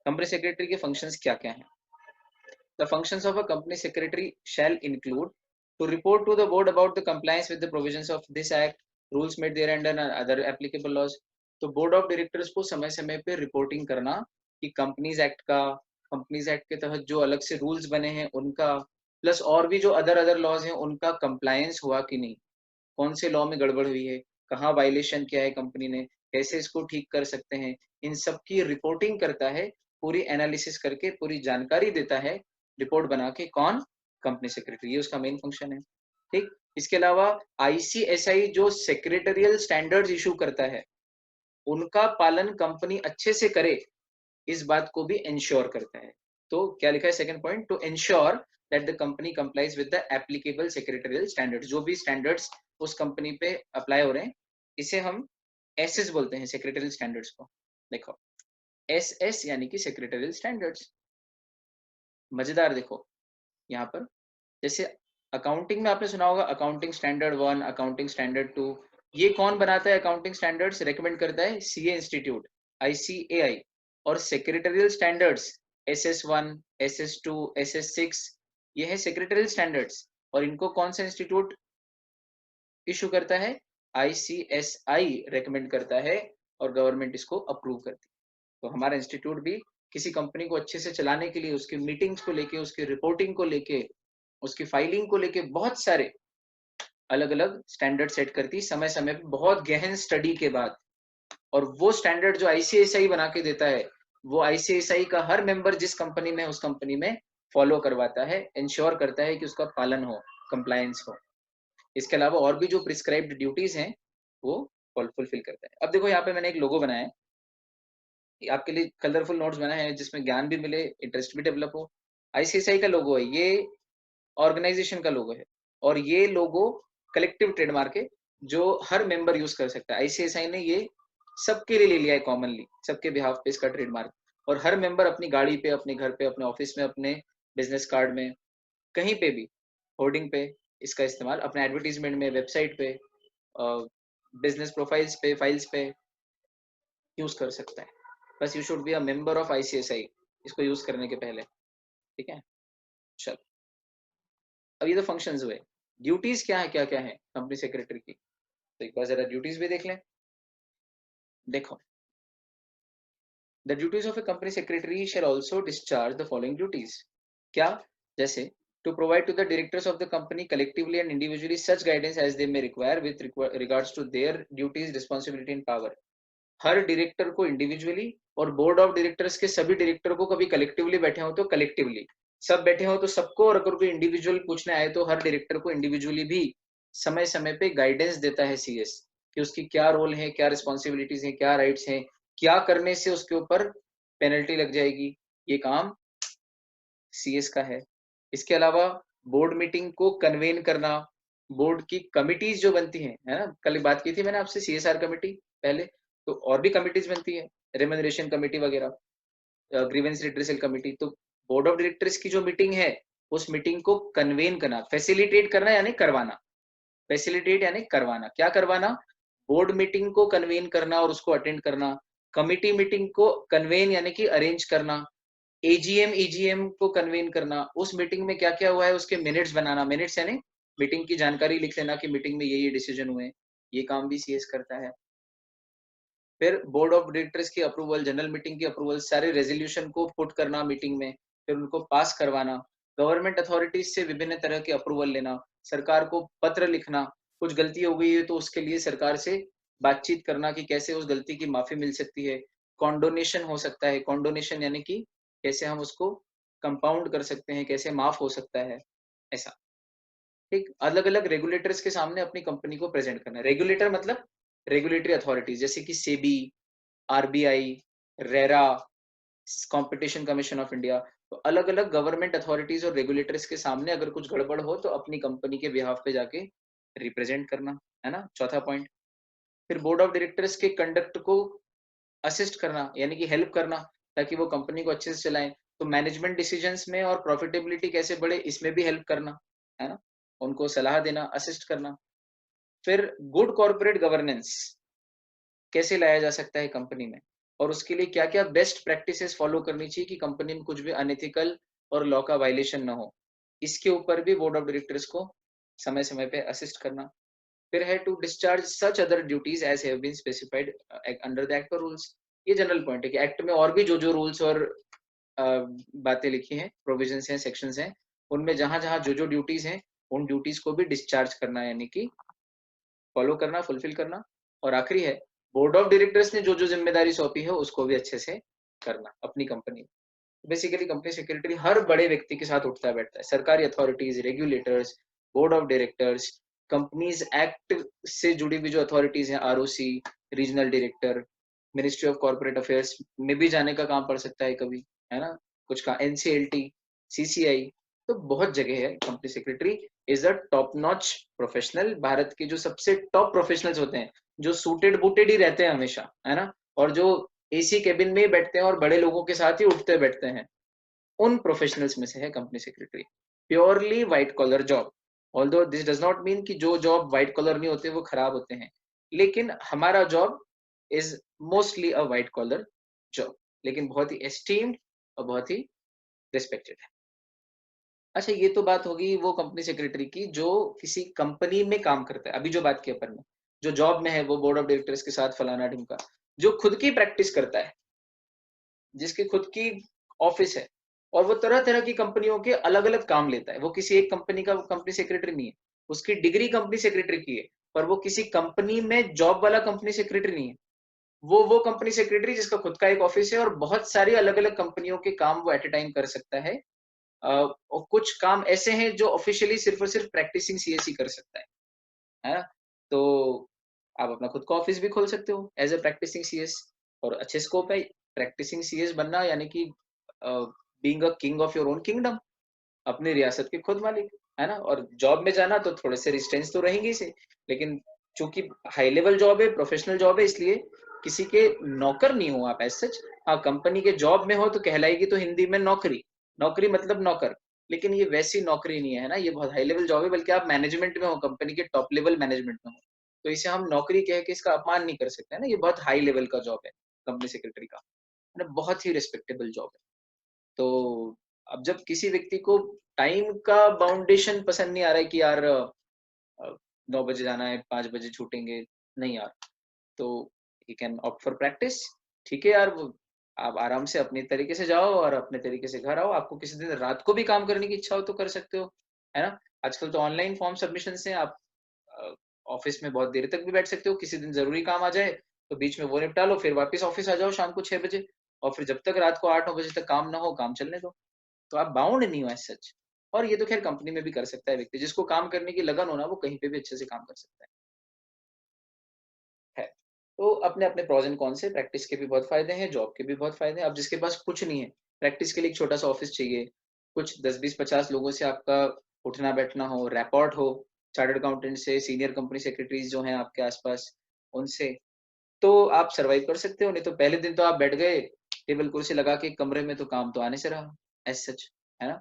कंपनी सेक्रेटरी के फंक्शंस क्या क्या हैं। The functions of a company secretary shall include to report to the board about the compliance with the provisions of this act, rules made therein and other applicable laws। तो बोर्ड ऑफ डायरेक्टर्स को समय समय पे रिपोर्टिंग करना कि कंपनीज एक्ट का, कंपनीज एक्ट के तहत जो अलग से रूल्स बने हैं उनका, प्लस और भी जो अदर अदर लॉज हैं उनका कंप्लायंस हुआ कि नहीं, कौन से लॉ में गड़बड़ हुई है, कहाँ वायलेशन किया है कंपनी ने, कैसे इसको ठीक कर सकते हैं, इन सब की रिपोर्टिंग करता है, पूरी एनालिसिस करके पूरी जानकारी देता है, रिपोर्ट बना के। कौन? कंपनी सेक्रेटरी, ये उसका मेन फंक्शन है। ठीक। इसके अलावा आईसीएसआई जो सेक्रेटरियल स्टैंडर्ड्स इशू करता है, उनका पालन कंपनी अच्छे से करे, इस बात को भी इंश्योर करता है। तो क्या लिखा है second point? To ensure that the company complies with the applicable secretarial standards. जो भी स्टैंडर्ड्स उस कंपनी पे अप्लाई हो रहे हैं, इसे हम एसएस बोलते हैं, सेक्रेटरियल स्टैंडर्ड्स को। देखो, एसएस यानी कि सेक्रेटरियल स्टैंडर्ड्स। मजेदार देखो यहाँ पर, जैसे अकाउंटिंग में आपने सुना होगा अकाउंटिंग स्टैंडर्ड 1, अकाउंटिंग स्टैंडर्ड 2। ये कौन बनाता है? अकाउंटिंग स्टैंडर्ड्स रेकमेंड करता है सीए इंस्टीट्यूट, आईसीएआई। और secretarial standards SS1, SS2, SS6, ये है सेक्रेटरियल स्टैंडर्ड्स। और इनको कौन सा इंस्टीट्यूट इशू करता है? आईसीएसआई रेकमेंड करता है और गवर्नमेंट इसको अप्रूव करती है। तो हमारा इंस्टीट्यूट भी किसी कंपनी को अच्छे से चलाने के लिए, उसकी मीटिंग्स को लेके, उसकी रिपोर्टिंग को लेके, उसकी फाइलिंग को लेके बहुत सारे अलग अलग स्टैंडर्ड सेट करती, समय समय पे बहुत गहन स्टडी के बाद। और वो स्टैंडर्ड जो आईसीएसआई बना के देता है, वो आईसीएसआई का हर मेंबर जिस कंपनी में, उस कंपनी में फॉलो करवाता है, इंश्योर करता है कि उसका पालन हो, कंप्लायंस हो। इसके अलावा और भी जो प्रिस्क्राइब्ड ड्यूटीज हैं, वो फुलफिल करता है। अब देखो यहाँ पे मैंने एक लोगो बनाया है, आपके लिए कलरफुल नोट्स बनाए हैं, जिसमें ज्ञान भी मिले, इंटरेस्ट भी डेवलप हो। आईसीआईसीआई का लोगो है, ये ऑर्गेनाइजेशन का लोगो है, और ये लोगो कलेक्टिव ट्रेडमार्क है जो हर मेंबर यूज कर सकता है। आईसीआईसीआई ने ये सबके लिए ले लिया है कॉमनली, सबके बिहाफ पे इसका ट्रेडमार्क। और हर मेंबर अपनी गाड़ी पे, अपने घर पे, अपने ऑफिस में, अपने बिजनेस कार्ड में, कहीं पे भी, होर्डिंग पे इसका इस्तेमाल, अपने एडवर्टीजमेंट में, वेबसाइट पे, बिजनेस प्रोफाइल्स पे, फाइल्स पे यूज कर सकता है। बस you should be a member of ICICI इसको यूज करने के पहले। ठीक है, चलो। अब ये तो फंक्शंस हुए। ड्यूटीज क्या है, क्या क्या है कंपनी सेक्रेटरी की? तो एक बार जरा ड्यूटीज भी देख लें। देखो, the duties of a company secretary shall also discharge the following duties. क्या? जैसे to provide to the directors of the company collectively and individually such guidance as they may require with regards to their duties, responsibility and power. हर डायरेक्टर को इंडिविजुअली, और बोर्ड ऑफ डायरेक्टर्स के सभी डायरेक्टर को, कभी कलेक्टिवली बैठे हो तो कलेक्टिवली, सब बैठे हो तो सबको, और अगर कोई इंडिविजुअल पूछने आए तो हर डायरेक्टर को इंडिविजुअली भी समय समय पे गाइडेंस देता है सीएस, कि उसकी क्या रोल है, क्या रिस्पॉन्सिबिलिटीज है, क्या राइट्स हैं, क्या करने से उसके ऊपर पेनल्टी लग जाएगी, ये काम सीएस का है। इसके अलावा बोर्ड मीटिंग को कन्वेन करना, बोर्ड की कमिटीज जो बनती हैं, है ना, कल बात की थी मैंने आपसे सीएसआर कमेटी पहले, तो और भी कमिटीज बनती है, रेम्यूनरेशन कमेटी वगैरह, ग्रीवेंस रिड्रेसल कमेटी। तो बोर्ड ऑफ डायरेक्टर्स की जो मीटिंग है, उस मीटिंग को कन्वेन करना, फैसिलिटेट करना यानी करवाना, फैसिलिटेट यानी करवाना, क्या करवाना? बोर्ड मीटिंग को कन्वेन करना और उसको अटेंड करना, कमिटी मीटिंग को कन्वेन यानी कि अरेंज करना, एजीएम ईजीएम को कन्वेन करना, उस मीटिंग में क्या क्या हुआ है उसके मिनट्स बनाना, मिनट्स यानी मीटिंग की जानकारी लिख लेना कि मीटिंग में ये डिसीजन हुए, ये काम भी सीएस करता है। फिर बोर्ड ऑफ डायरेक्टर्स की अप्रूवल, जनरल मीटिंग की अप्रूवल, सारे रेजोल्यूशन को पुट करना मीटिंग में, फिर उनको पास करवाना, गवर्नमेंट अथॉरिटीज से विभिन्न तरह के अप्रूवल लेना, सरकार को पत्र लिखना, कुछ गलती हो गई है तो उसके लिए सरकार से बातचीत करना कि कैसे उस गलती की माफी मिल सकती है, कॉन्डोनेशन हो सकता है, कॉन्डोनेशन यानी कि कैसे हम उसको कंपाउंड कर सकते हैं, कैसे माफ हो सकता है, ऐसा। ठीक, अलग अलग रेगुलेटर्स के सामने अपनी कंपनी को प्रेजेंट करना। रेगुलेटर मतलब रेगुलेटरी अथॉरिटीज, जैसे कि SEBI, RBI, RERA, competition commission of India. तो अलग अलग गवर्नमेंट अथॉरिटीज और रेगुलेटर्स के सामने अगर कुछ गड़बड़ हो तो अपनी कंपनी के बिहाफ पे जाके रिप्रेजेंट करना, है ना, चौथा पॉइंट। फिर बोर्ड ऑफ डायरेक्टर्स के कंडक्ट को असिस्ट करना यानी कि हेल्प करना, ताकि वो कंपनी को अच्छे से चलाएं। तो मैनेजमेंट डिसीजंस में और प्रॉफिटेबिलिटी कैसे बढ़े, इसमें भी हेल्प करना, है ना, उनको सलाह देना, असिस्ट करना। फिर गुड कॉर्पोरेट गवर्नेंस कैसे लाया जा सकता है कंपनी में, और उसके लिए क्या क्या बेस्ट प्रैक्टिसेस फॉलो करनी चाहिए कि कंपनी में कुछ भी अनएथिकल और लॉ का वायलेशन ना हो, इसके ऊपर भी बोर्ड ऑफ डायरेक्टर्स को समय समय पे असिस्ट करना। फिर है to discharge such other duties as have been specified under the act rules. ये जनरल पॉइंट है कि एक्ट में और भी जो जो रूल्स और बातें लिखी हैं, प्रोविजंस हैं, सेक्शंस हैं, उनमें जहां जहां जो जो ड्यूटीज हैं, उन ड्यूटीज को भी डिस्चार्ज करना यानी कि फॉलो करना, फुलफिल करना। और आखिरी है बोर्ड ऑफ डायरेक्टर्स ने जो जो जिम्मेदारी सौंपी है उसको भी अच्छे से करना अपनी कंपनी में। बेसिकली कंपनी सेक्रेटरी हर बड़े व्यक्ति के साथ उठता बैठता है, सरकारी authorities, regulators, board of directors, companies act से जुड़ी हुई जो अथॉरिटीज हैं, ROC, regional director, ministry of corporate affairs में भी जाने का काम पड़ सकता है कभी, है ना, कुछ का एनसीएलटी, सीसीआई, तो बहुत जगह है। Company secretary is a top notch professional, Bharat के जो सबसे टॉप प्रोफेशनल्स होते हैं, जो सूटेड बूटेड ही रहते हैं हमेशा, है ना, और जो एसी केबिन में ही बैठते हैं और बड़े लोगों के साथ ही उठते बैठते हैं, उन प्रोफेशनल्स में से है company secretary. Purely white collar job, although this does not mean कि जो जॉब व्हाइट कॉलर नहीं होते वो खराब होते हैं, लेकिन हमारा job is mostly a white collar job, लेकिन बहुत ही एस्टीम्ड और बहुत ही रिस्पेक्टेड है। अच्छा, ये तो बात होगी वो कंपनी सेक्रेटरी की जो किसी कंपनी में काम करता है। अभी जो बात की अपन ने, जो जॉब में है वो बोर्ड ऑफ डायरेक्टर्स के साथ फलाना ढिमका, जो खुद की प्रैक्टिस करता है, जिसकी खुद की ऑफिस है और वो तरह तरह की कंपनियों के अलग अलग काम लेता है, वो किसी एक कंपनी का कंपनी सेक्रेटरी नहीं है, उसकी डिग्री कंपनी सेक्रेटरी की है, पर वो किसी कंपनी में जॉब वाला कंपनी सेक्रेटरी नहीं है। वो कंपनी सेक्रेटरी जिसका खुद का एक ऑफिस है और बहुत सारी अलग अलग कंपनियों के काम वो एट ए टाइम कर सकता है। और कुछ काम ऐसे हैं जो ऑफिशियली सिर्फ और सिर्फ प्रैक्टिसिंग सीएस ही कर सकता है ना? तो आप अपना खुद का ऑफिस भी खोल सकते हो एज ए प्रैक्टिसिंग सीएस, और अच्छे स्कोप है। प्रैक्टिसिंग सीएस बनना यानी कि being a king of your own kingdom, अपनी रियासत के खुद मालिक, है ना। और जॉब में जाना तो थोड़े से रिस्ट्रेंट्स तो रहेंगे ही से, लेकिन चूंकि हाई लेवल जॉब है, प्रोफेशनल जॉब है, इसलिए किसी के नौकर नहीं हो आप एज सच। हाँ, कंपनी के जॉब में हो तो कहलाएगी तो हिंदी में नौकरी, नौकरी मतलब नौकर, लेकिन ये वैसी नौकरी नहीं है ना, ये बहुत हाई लेवल जॉब है, बल्कि आप मैनेजमेंट में हो, कंपनी के टॉप लेवल मैनेजमेंट में हो, तो इसे हम नौकरी कह के इसका अपमान नहीं कर सकते, है ना। ये बहुत हाई लेवल का जॉब है कंपनी सेक्रेटरी का, है ना, बहुत ही रिस्पेक्टेबल जॉब है। तो अब जब किसी व्यक्ति को टाइम का बाउंडेशन पसंद नहीं आ रहा है कि यार 9 बजे जाना है, 5 बजे छूटेंगे, नहीं यार, तो he can opt for practice. ठीक है यार, वो आप आराम से अपने तरीके से जाओ और अपने तरीके से घर आओ। आपको किसी दिन रात को भी काम करने की इच्छा हो तो कर सकते हो, है ना। आजकल तो ऑनलाइन फॉर्म सबमिशन से आप ऑफिस में बहुत देर तक भी बैठ सकते हो। किसी दिन जरूरी काम आ जाए तो बीच में वो निपटा लो, फिर वापस ऑफिस आ जाओ शाम को 6 बजे, और फिर जब तक रात को 8-9 बजे तक काम ना हो, काम चलने दो। तो आप बाउंड नहीं हो एज सच। और ये तो खैर कंपनी में भी कर सकता है व्यक्ति, जिसको काम करने की लगन हो ना, वो कहीं पे भी अच्छे से काम कर सकता है। तो अपने अपने प्रोज एंड कॉन्स है, प्रैक्टिस के भी बहुत फायदे हैं, जॉब के भी बहुत फायदे हैं। अब जिसके पास कुछ नहीं है, प्रैक्टिस के लिए एक छोटा सा ऑफिस चाहिए, कुछ 10-20-50 लोगों से आपका उठना बैठना हो, रैपॉर्ट हो, चार्टर्ड अकाउंटेंट से, सीनियर कंपनी सेक्रेटरीज जो हैं आपके आसपास, उनसे, तो आप सर्वाइव कर सकते हो। नहीं तो पहले दिन तो आप बैठ गए टेबल कुर्सी लगा के कमरे में, तो काम तो आने से रहा एज सच, है ना।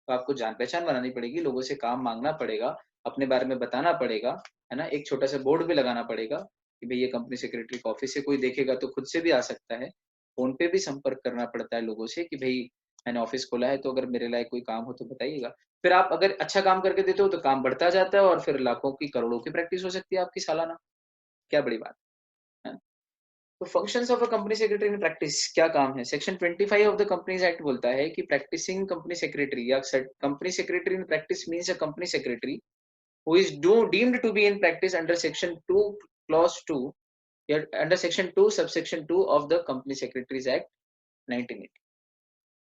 तो आपको जान पहचान बनानी पड़ेगी, लोगों से काम मांगना पड़ेगा, अपने बारे में बताना पड़ेगा, है ना। एक छोटा सा बोर्ड भी लगाना पड़ेगा कि भाई ये कंपनी सेक्रेटरी का ऑफिस है, कोई देखेगा तो खुद से भी आ सकता है। फोन पे भी संपर्क करना पड़ता है लोगों से कि भाई मैंने ऑफिस खोला है, तो अगर मेरे लायक कोई काम हो तो बताइएगा। फिर आप अगर अच्छा काम करके देते हो तो काम बढ़ता जाता है, और फिर लाखों की करोड़ों की प्रैक्टिस हो सकती है आपकी सालाना। क्या बड़ी बात है। तो functions of a company secretary in practice क्या काम है। Section 25 of the companies act बोलता है कि प्रैक्टिसिंग कंपनी सेक्रेटरी या company secretary in practice means a company secretary who is deemed to be in practice under section 2 clause 2, या under section 2 subsection 2 of the company secretaries act 1980।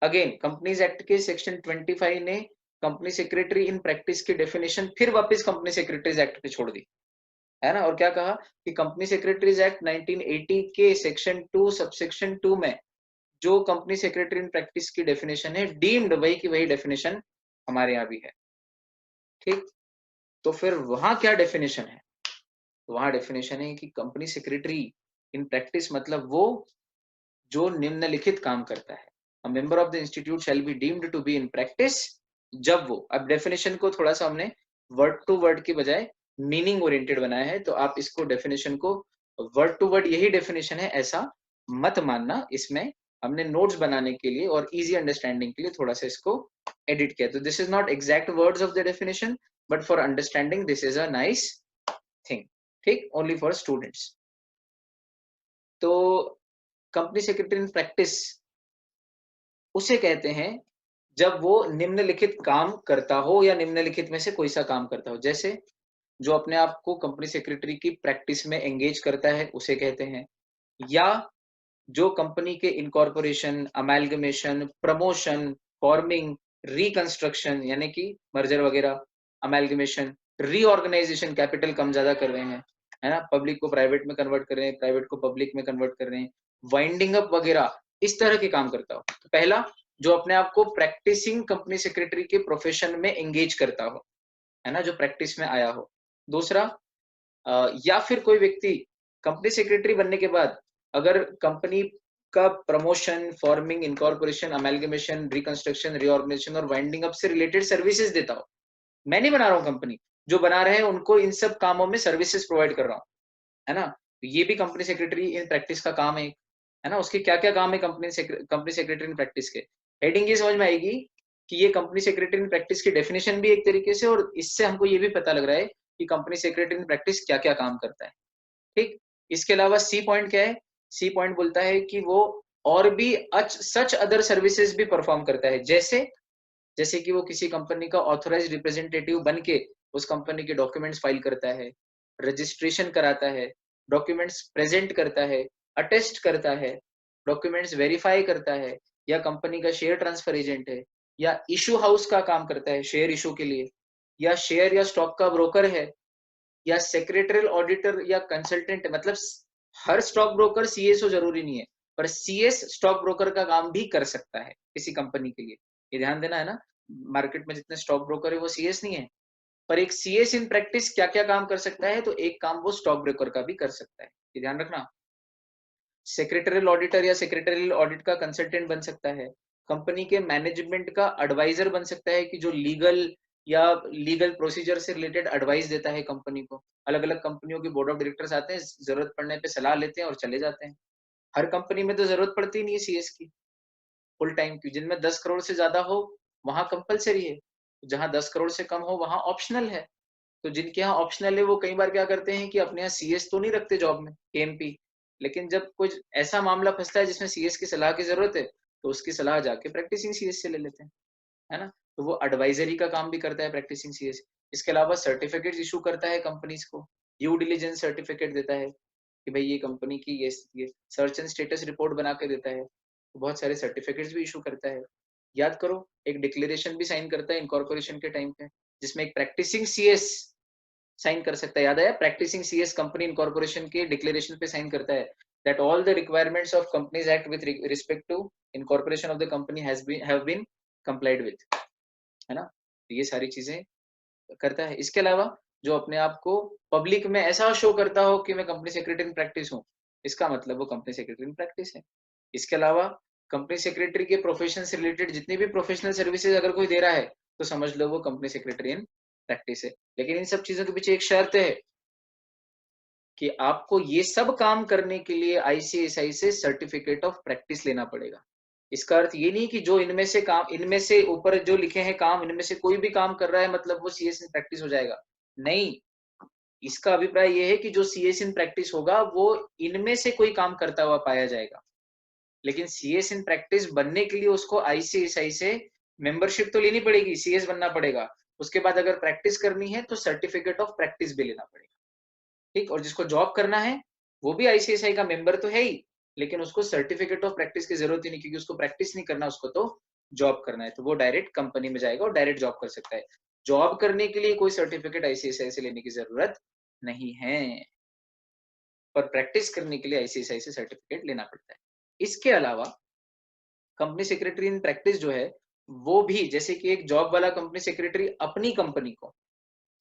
Again companies act के सेक्शन 25 ने कंपनी सेक्रेटरी इन प्रैक्टिस की डेफिनेशन फिर वापस कंपनी सेक्रेटरीज एक्ट पे छोड़ दी, है ना। और क्या कहा कि कंपनी सेक्रेटरीज एक्ट 1980 के सेक्शन 2 सबसेक्शन 2 में जो कंपनी सेक्रेटरी इन प्रैक्टिस की डेफिनेशन है, डीम्ड वही की वही डेफिनेशन हमारे यहाँ भी है। ठीक, तो फिर वहां क्या डेफिनेशन है। तो वहां डेफिनेशन है कि कंपनी सेक्रेटरी इन प्रैक्टिस मतलब वो जो निम्नलिखित काम करता है। A member of the institute shall be deemed to be in practice, जब वो, अब डेफिनेशन को थोड़ा सा हमने वर्ड टू वर्ड के बजाय मीनिंग ओरिएंटेड बनाया है, तो आप इसको डेफिनेशन को वर्ड टू वर्ड यही डेफिनेशन है ऐसा मत मानना। इसमें हमने नोट्स बनाने के लिए और इजी अंडरस्टैंडिंग के लिए थोड़ा सा इसको एडिट किया। तो this is not exact words of the definition, but for understanding this is a nice thing. ठीक, ओनली फॉर स्टूडेंट्स। तो कंपनी सेक्रेटरी इन प्रैक्टिस उसे कहते हैं जब वो निम्नलिखित काम करता हो या निम्नलिखित में से कोई सा काम करता हो। जैसे जो अपने आप को कंपनी सेक्रेटरी की प्रैक्टिस में एंगेज करता है उसे कहते हैं, या जो कंपनी के इनकॉर्पोरेशन, अमेल्गमेशन, प्रमोशन, फॉर्मिंग, रिकंस्ट्रक्शन यानी कि मर्जर वगैरह, अमेल्गमेशन, रीऑर्गेनाइजेशन, कैपिटल कम ज्यादा कर रहे हैं, है ना, पब्लिक को प्राइवेट में कन्वर्ट कर रहे हैं, प्राइवेट को पब्लिक में कन्वर्ट कर रहे हैं, वाइंडिंग अप वगैरह, इस तरह के काम करता हो। तो पहला, जो अपने आप को प्रैक्टिसिंग कंपनी सेक्रेटरी के प्रोफेशन में एंगेज करता हो, है ना, जो प्रैक्टिस में आया हो। दूसरा, या फिर कोई व्यक्ति कंपनी सेक्रेटरी बनने के बाद अगर कंपनी का promotion, forming, incorporation, amalgamation, reconstruction, reorganisation और वाइंडिंग अप से रिलेटेड सर्विसेज देता हो, मैं नहीं बना रहा हूँ कंपनी, जो बना रहे हैं उनको इन सब कामों में सर्विसेज प्रोवाइड कर रहा हूँ, है ना, तो ये भी कंपनी सेक्रेटरी इन प्रैक्टिस का काम है ना, उसके क्या क्या काम है कंपनी सेक्रेटरी इन प्रैक्टिस के, हेडिंग ये समझ में आएगी कि ये कंपनी सेक्रेटरी इन प्रैक्टिस की डेफिनेशन भी एक तरीके से, और इससे हमको ये भी पता लग रहा है कि कंपनी सेक्रेटरी इन प्रैक्टिस क्या क्या काम करता है। ठीक। इसके अलावा सी पॉइंट क्या है? सी पॉइंट बोलता है कि वो और भी सच अदर सर्विसेज भी परफॉर्म करता है, जैसे जैसे कि वो किसी कंपनी का ऑथराइज्ड रिप्रेजेंटेटिव बन के उस कंपनी के डॉक्यूमेंट्स फाइल करता है, रजिस्ट्रेशन कराता है, डॉक्यूमेंट्स प्रेजेंट करता है, अटेस्ट करता है, डॉक्यूमेंट्स वेरीफाई करता है, या कंपनी का शेयर ट्रांसफर एजेंट है, या इशू हाउस का काम करता है शेयर इशू के लिए, या शेयर या स्टॉक का ब्रोकर है, या सेक्रेटरियल ऑडिटर या कंसल्टेंट, मतलब हर स्टॉक ब्रोकर सीएसओ जरूरी नहीं है, पर सीएस स्टॉक ब्रोकर का काम भी कर सकता है किसी कंपनी के लिए, ये ध्यान देना है ना। मार्केट में जितने स्टॉक ब्रोकर है वो सीएस नहीं है, पर एक सीएस इन प्रैक्टिस क्या क्या काम कर सकता है, तो एक काम वो स्टॉक ब्रोकर का भी कर सकता है, ये ध्यान रखना। सेक्रेटरियल ऑडिटर या सेक्रेटरियल ऑडिट का कंसल्टेंट बन सकता है, कंपनी के मैनेजमेंट का एडवाइजर बन सकता है कि जो लीगल या लीगल प्रोसीजर से रिलेटेड एडवाइस देता है कंपनी को। अलग अलग कंपनियों के बोर्ड ऑफ डायरेक्टर्स आते हैं, जरूरत पड़ने पे सलाह लेते हैं और चले जाते हैं। हर कंपनी में तो जरूरत पड़ती नहीं है सीएस की फुल टाइम की, जिनमें 10 करोड़ से ज्यादा हो वहां कंपलसरी है, जहां 10 करोड़ से कम हो वहां ऑप्शनल है। तो जिनके यहाँ ऑप्शनल है वो कई बार क्या करते हैं कि अपने यहाँ सीएस तो नहीं रखते जॉब में, एएमपी, लेकिन जब कुछ ऐसा मामला फंसता है जिसमें सीएस की सलाह की जरूरत है, तो उसकी सलाह जाके प्रैक्टिसिंग सीएस से ले लेते हैं, है ना। तो वो एडवाइजरी का काम भी करता है प्रैक्टिसिंग सीएस। इसके अलावा सर्टिफिकेट इशू करता है कंपनीज को, ड्यू डिलीजेंस सर्टिफिकेट देता है कि भाई ये कंपनी की ये सर्च एंड स्टेटस रिपोर्ट बना के देता है, तो बहुत सारे सर्टिफिकेट्स भी इशू करता है। याद करो, एक डिक्लेरेशन भी साइन करता है इनकॉर्पोरेशन के टाइम पे, जिसमें एक प्रैक्टिसिंग सीएस साइन कर सकता है, याद आया, प्रैक्टिसिंग सीएस कंपनी इनकॉर्पोरेशन के डिक्लेरेशन पे साइन करता है that all the requirements of companies act with respect to incorporation of the company has been have been complied with, है ना, तो ये सारी चीजें करता है। इसके अलावा जो अपने आप को पब्लिक में ऐसा शो करता हो कि मैं कंपनी सेक्रेटरी इन प्रैक्टिस हूँ, इसका मतलब वो कंपनी सेक्रेटरी इन प्रैक्टिस है। इसके अलावा कंपनी सेक्रेटरी के प्रोफेशन से रिलेटेड जितनी भी प्रोफेशनल सर्विसेज अगर कोई दे रहा है, तो समझ लो वो कंपनी सेक्रेटरी इन प्रैक्टिस है। लेकिन इन सब चीजों के पीछे एक शर्त है कि आपको ये सब काम करने के लिए आईसीएसआई से सर्टिफिकेट ऑफ प्रैक्टिस लेना पड़ेगा। इसका अर्थ ये नहीं कि जो इनमें से ऊपर जो लिखे हैं काम, इनमें से कोई भी काम कर रहा है मतलब वो सीएस इन प्रैक्टिस हो जाएगा, नहीं। इसका अभिप्राय ये है कि जो सीएस इन प्रैक्टिस होगा वो इनमें से कोई काम करता हुआ पाया जाएगा, लेकिन सीएस इन प्रैक्टिस बनने के लिए उसको आईसीएसआई से मेंबरशिप तो लेनी पड़ेगी, सीएस बनना पड़ेगा। उसके बाद अगर प्रैक्टिस करनी है तो सर्टिफिकेट ऑफ प्रैक्टिस भी लेना पड़ेगा। ठीक, और जिसको जॉब करना है वो भी आईसीआईसीआई का मेंबर तो है ही, लेकिन उसको सर्टिफिकेट ऑफ प्रैक्टिस की जरूरत ही नहीं, क्योंकि उसको प्रैक्टिस नहीं करना, उसको तो जॉब करना है, तो वो डायरेक्ट कंपनी में जाएगा और डायरेक्ट जॉब कर सकता है। जॉब करने के लिए कोई सर्टिफिकेट आईसीआईसीआई से लेने की जरूरत नहीं है, पर प्रैक्टिस करने के लिए आईसीआईसीआई से सर्टिफिकेट लेना पड़ता है। इसके अलावा कंपनी सेक्रेटरी इन प्रैक्टिस जो है, वो भी जैसे कि एक जॉब वाला कंपनी सेक्रेटरी अपनी कंपनी को,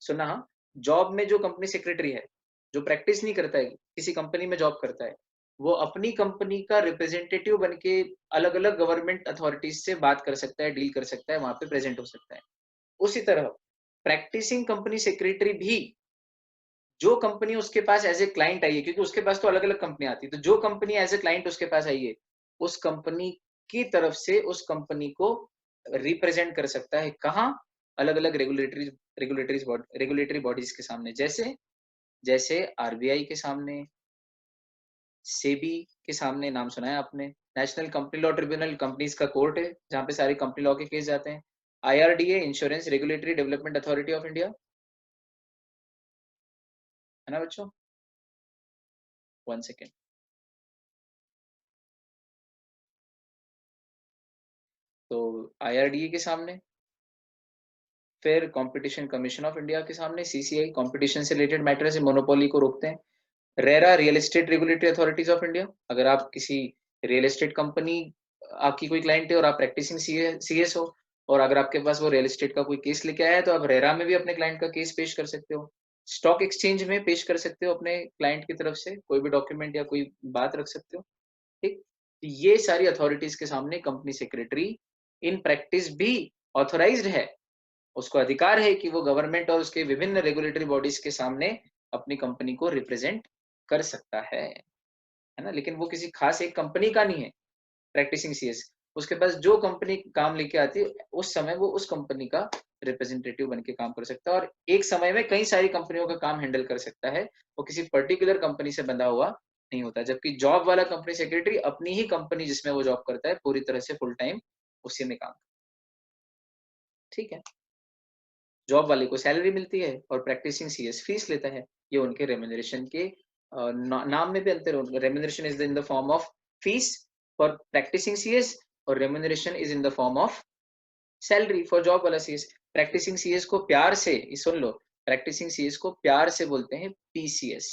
सुना हाँ, जॉब में जो कंपनी सेक्रेटरी है, जो प्रैक्टिस नहीं करता है, किसी कंपनी में जॉब करता है, वो अपनी कंपनी का रिप्रेजेंटेटिव बन के अलग अलग गवर्नमेंट अथॉरिटीज से बात कर सकता है, डील कर सकता है, वहां पे प्रेजेंट हो सकता है। उसी तरह प्रैक्टिसिंग कंपनी सेक्रेटरी भी, जो कंपनी उसके पास एज ए क्लाइंट आई है, क्योंकि उसके पास तो अलग अलग कंपनी आती है, तो जो कंपनी एज ए क्लाइंट उसके पास आई है, उस कंपनी की तरफ से उस कंपनी को रिप्रेजेंट कर सकता है, कहाँ, अलग अलग रेगुलेटरी बॉडीज के सामने, जैसे जैसे आरबीआई के सामने, सेबी के सामने, नाम सुना है आपने, national company law tribunal companies का कोर्ट है जहाँ पे सारे कंपनी लॉ के केस जाते हैं, IRDA insurance regulatory development authority of India, है ना बच्चों। 1 सेकेंड। तो IRDA के सामने, फिर कंपटीशन कमीशन ऑफ इंडिया के सामने, CCI कंपटीशन से रिलेटेड मैटर से मोनोपोली को रोकते हैं। RERA real estate regulatory authorities of India, अगर आप किसी रियल एस्टेट कंपनी, आपकी कोई क्लाइंट है और आप प्रैक्टिसिंग CS हो, और अगर आपके पास वो रियल एस्टेट का कोई केस लेके आया है, तो आप रेरा में भी अपने क्लाइंट का केस पेश कर सकते हो। स्टॉक एक्सचेंज में पेश कर सकते हो अपने क्लाइंट की तरफ से कोई भी डॉक्यूमेंट या कोई बात रख सकते हो। ठीक, ये सारी अथॉरिटीज के सामने कंपनी सेक्रेटरी इन प्रैक्टिस भी ऑथोराइज्ड है, उसको अधिकार है कि वो गवर्नमेंट और उसके विभिन्न रेगुलेटरी बॉडीज के सामने अपनी कंपनी को रिप्रेजेंट कर सकता है ना। लेकिन वो किसी खास एक कंपनी का नहीं है प्रैक्टिसिंग CS, उसके पास जो कंपनी काम लेके आती है उस समय वो उस कंपनी का रिप्रेजेंटेटिव बन के काम कर सकता है, और एक समय में कई सारी कंपनियों का काम हैंडल कर सकता है, वो किसी पर्टिकुलर कंपनी से बंधा हुआ नहीं होता। जबकि जॉब वाला कंपनी सेक्रेटरी अपनी ही कंपनी जिसमें वो जॉब करता है पूरी तरह से फुल टाइम उसी में काम, ठीक है। जॉब वाले को सैलरी मिलती है और प्रैक्टिसिंग CS फीस लेता है। ये उनके रेम्युनरेशन के नाम में भी अंतर है। Remuneration is in the form of fees for practising CS, और remuneration is in the form of salary for job वाला CS। प्रैक्टिसिंग CS को प्यार से, ये सुन लो, प्रैक्टिसिंग CS को प्यार से बोलते हैं PCS।